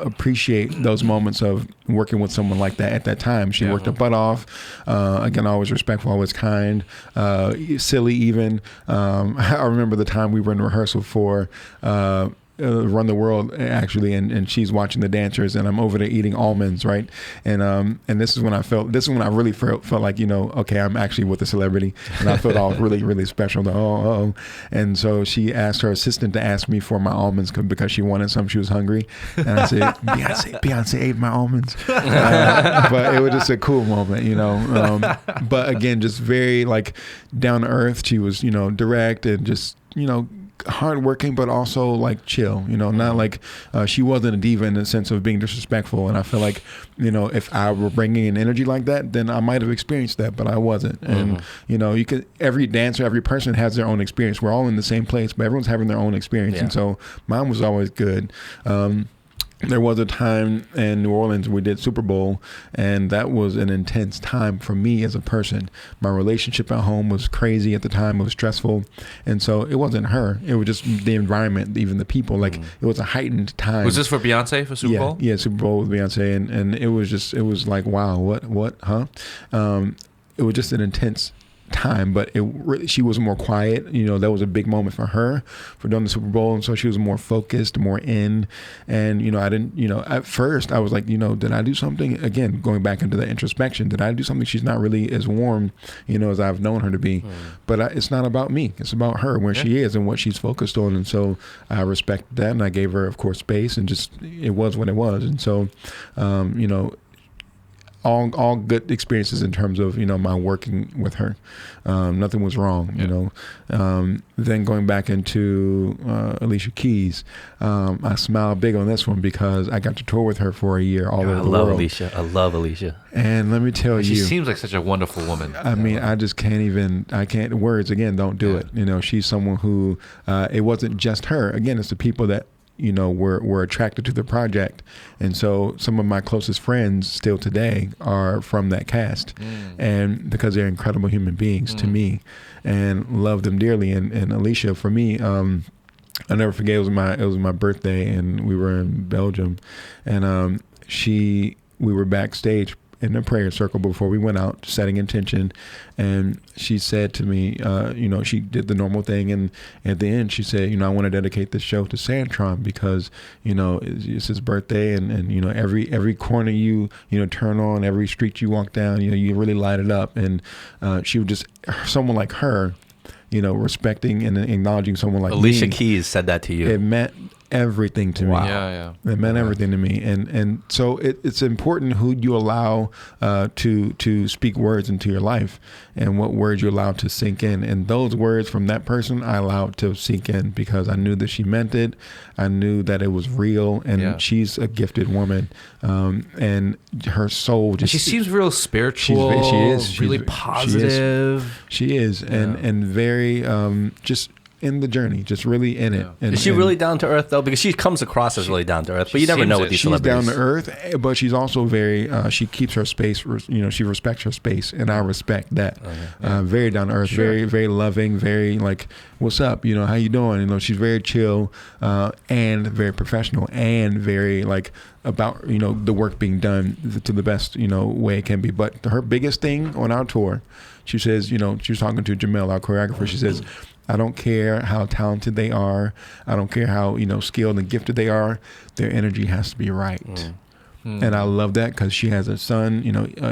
appreciate those moments of working with someone like that at that time. She worked her butt off. Again, always respectful, always kind, silly even. I remember the time we were in rehearsal for Run the World, actually, and she's watching the dancers, and I'm over there eating almonds, right? And this is when I really felt like, okay, I'm actually with a celebrity, and I felt all really, really special. And so she asked her assistant to ask me for my almonds because she wanted some. She was hungry, and I said, Beyonce ate my almonds. But it was just a cool moment, but again, just very like down to earth. She was, direct and just, hardworking, but also like chill, not like she wasn't a diva in the sense of being disrespectful. And I feel like, if I were bringing an energy like that, then I might have experienced that, but I wasn't. And, every dancer, every person has their own experience. We're all in the same place, but everyone's having their own experience. And so mine was always good. There was a time in New Orleans we did Super Bowl, and that was an intense time for me as a person. My relationship at home was crazy at the time. It was stressful. And so it wasn't her. It was just the environment, even the people. Like, it was a heightened time. Was this for Beyonce, for Super Bowl? Yeah, Super Bowl with Beyonce. And it was like, wow, what, huh? It was just an intense time, but she was more quiet. That was a big moment for her for doing the Super Bowl, and so she was more focused, more in. And I didn't, at first I was like, did I do something? Again, going back into the introspection, did I do something? She's not really as warm, as I've known her to be. But it's not about me. It's about her, where she is and what she's focused on. And so I respected that, and I gave her, of course, space, and just it was what it was. And so all good experiences in terms of, my working with her. Nothing was wrong, Then going back into Alicia Keys, I smiled big on this one because I got to tour with her for a year all over the world. I love Alicia. And let me tell you. She seems like such a wonderful woman. I mean, I just can't, words again don't do it. She's someone who, it wasn't just her. Again, it's the people that, were attracted to the project. And so some of my closest friends still today are from that cast. And because they're incredible human beings to me and love them dearly. And Alicia, for me, I'll never forget, it was my birthday, and we were in Belgium, and we were backstage in the prayer circle before we went out, setting intention. And she said to me, she did the normal thing, and at the end she said, I want to dedicate this show to Santron because, it's his birthday, and every corner you turn on, every street you walk down, you really light it up. And she was just someone like her, respecting and acknowledging someone like Alicia me. Keys said that to you. It meant everything to me. Yeah. It meant everything to me, and so it's important who you allow to speak words into your life, and what words you allow to sink in. And those words from that person I allowed to sink in because I knew that she meant it. I knew that it was real, and she's a gifted woman, and her soul just. She seems real spiritual. She is. She's really positive. She is, and very just in the journey, just really in it. And, is she really down to earth though? Because she comes across as really down to earth, but you never know with these she's celebrities. Down to earth, but she's also very. She keeps her space. She respects her space, and I respect that. Very down to earth, very very loving, very like, what's up? How you doing? She's very chill, and very professional, and very like about the work being done to the best way it can be. But her biggest thing on our tour, she says, she was talking to Jamel, our choreographer. She says, I don't care how talented they are. I don't care how skilled and gifted they are. Their energy has to be right. And I love that because she has a son,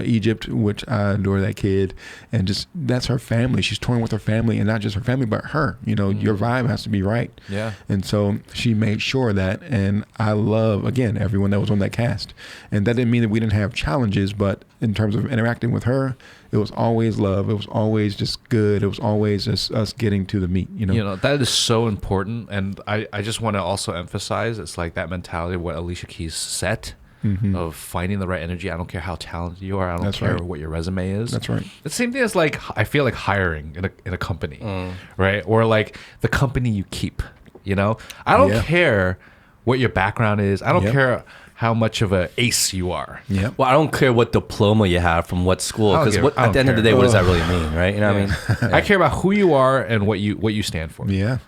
Egypt, which I adore that kid. And just that's her family. She's touring with her family, and not just her family, but her. Your vibe has to be right. Yeah. And so she made sure of that. And I love, again, everyone that was on that cast. And that didn't mean that we didn't have challenges, but in terms of interacting with her, it was always love. It was always just good. It was always just us getting to the meat, That is so important. And I just want to also emphasize, it's like that mentality of what Alicia Keys set. Of finding the right energy. I don't care how talented you are. I don't care what your resume is. That's right. The same thing as like, I feel like hiring in a company, right? Or like the company you keep, I don't care what your background is. I don't care how much of an ace you are. Yeah. Well, I don't care what diploma you have from what school, because at the end of the day, what does that really mean, right? What I mean? I care about who you are and what you stand for. Yeah.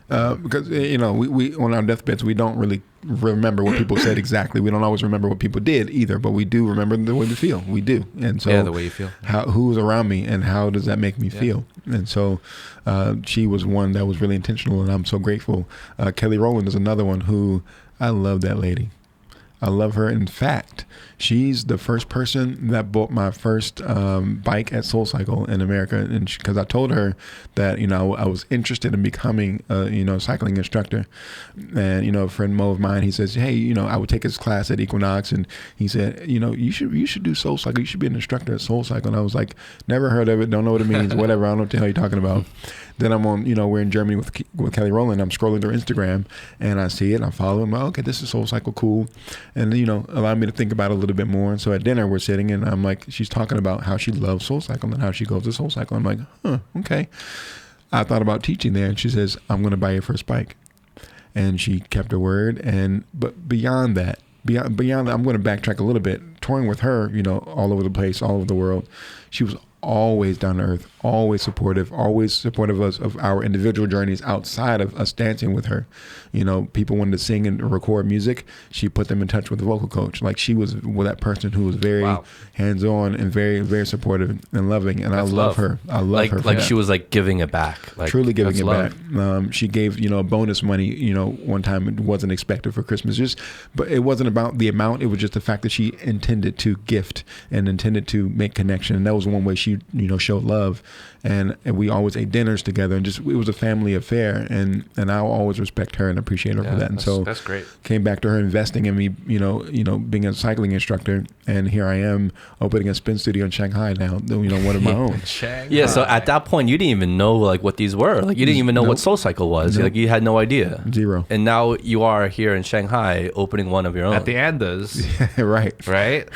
Because we on our deathbeds, we don't really remember what people said exactly. We don't always remember what people did either, but we do remember the way we feel. We do, and so the way you feel. Who's around me, and how does that make me feel? And so she was one that was really intentional, and I'm so grateful. Kelly Rowland is another one who I love. That lady, I love her. In fact, she's the first person that bought my first bike at SoulCycle in America, and because I told her that I was interested in becoming a cycling instructor, and a friend Mo of mine, he says, hey, I would take his class at Equinox, and he said, you should do SoulCycle. You should be an instructor at SoulCycle. And I was like, never heard of it, don't know what it means, whatever. I don't know what the hell you're talking about. Then I'm on, we're in Germany with Kelly Rowland. I'm scrolling through Instagram, and I see it, and I follow him. Okay, this is SoulCycle, cool, and allow me to think about it a little bit more. And so at dinner we're sitting, and I'm like, she's talking about how she loves SoulCycle and how she goes to SoulCycle. I'm like, okay. I thought about teaching there, and she says, I'm going to buy your first bike. And she kept her word. But beyond that, I'm going to backtrack a little bit. Touring with her, all over the place, all over the world, she was always down to earth, always supportive of our individual journeys outside of us dancing with her. People wanted to sing and record music. She put them in touch with the vocal coach. Like, she was that person who was very hands-on and very, very supportive and loving. And That's I love her. I love her. Like she was like giving it back. Truly giving it love. back. She gave, bonus money, one time. It wasn't expected for Christmas. But it wasn't about the amount. It was just the fact that she intended to gift and intended to make connection. And that was one way she, showed love. And we always ate dinners together, and it was a family affair. And I'll always respect her and appreciate her for that. And so that's great. Came back to her investing in me, being a cycling instructor. And here I am opening a spin studio in Shanghai now, one of my own. Yeah. So at that point, you didn't even know what these were. Like, you didn't even know what SoulCycle was. Like, you had no idea. Zero. And now you are here in Shanghai opening one of your own. At the Andas. Right. Right?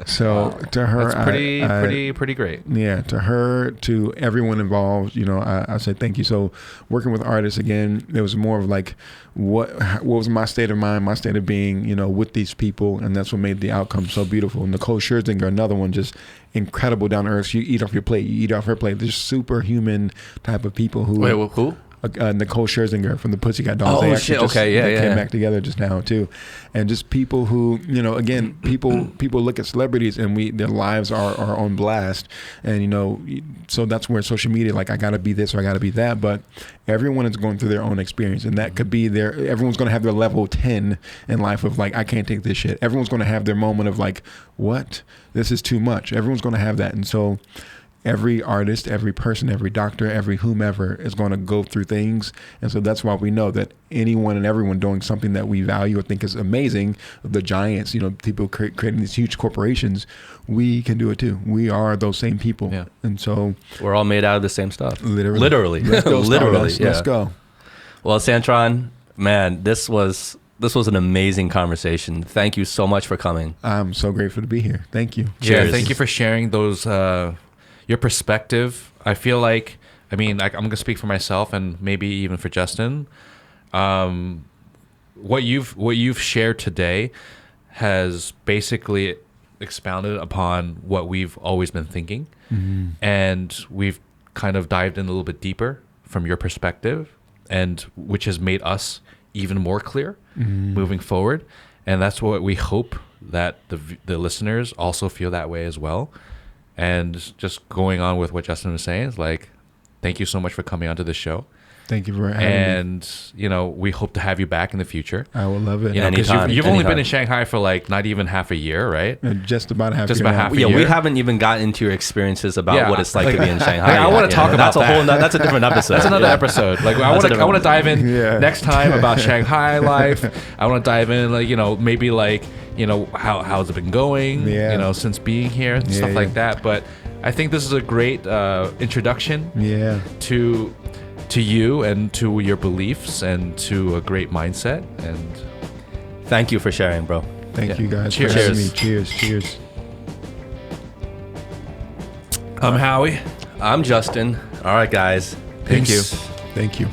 So to her, that's pretty great. Yeah, to her, to everyone involved, I said thank you. So working with artists again, it was more of like, what was my state of mind, my state of being, with these people, and that's what made the outcome so beautiful. Nicole Scherzinger, another one, just incredible down to earth. You eat off your plate, you eat off her plate. There's superhuman type of people who. Wait, who? Nicole Scherzinger from the Pussycat Dolls. Oh, shit. Okay, yeah, they came back together just now too, and just people who, again, people look at celebrities and their lives are on blast, and so that's where social media, like, I got to be this or I got to be that, but everyone is going through their own experience, and that could be everyone's going to have their level 10 in life of like, I can't take this shit. Everyone's going to have their moment of like, what? This is too much. Everyone's going to have that, and so every artist, every person, every doctor, every whomever is going to go through things. And so that's why we know that anyone and everyone doing something that we value or think is amazing, the giants, people creating these huge corporations, we can do it too. We are those same people. Yeah. And so we're all made out of the same stuff. literally. Let's go, literally. Let's go. Well, Santron, man, this was an amazing conversation. Thank you so much for coming. I'm so grateful to be here. Thank you. Cheers. Yeah, thank you for sharing those your perspective. I feel like, I'm going to speak for myself and maybe even for Justin. What you've shared today has basically expounded upon what we've always been thinking, and we've kind of dived in a little bit deeper from your perspective, and which has made us even more clear moving forward. And that's what we hope that the listeners also feel that way as well. And just going on with what Justin was saying is like, thank you so much for coming onto the show. Thank you for having me. And, we hope to have you back in the future. I will love it. Because you've only been in Shanghai for like not even half a year, right? Just about half a Yeah, year. we haven't even gotten into your experiences about what it's like to be in Shanghai. I want to talk about that. That's a different episode. That's another episode. Like I want to dive in next time about Shanghai life. I want to dive in, maybe how's it been going, since being here and stuff like that. But I think this is a great introduction to you and to your beliefs and to a great mindset. And thank you for sharing, bro. Thank you guys Cheers. for having me. Cheers. I'm Howie. I'm Justin. All right, guys. Thank you. Thank you.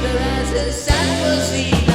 The rising sun will see.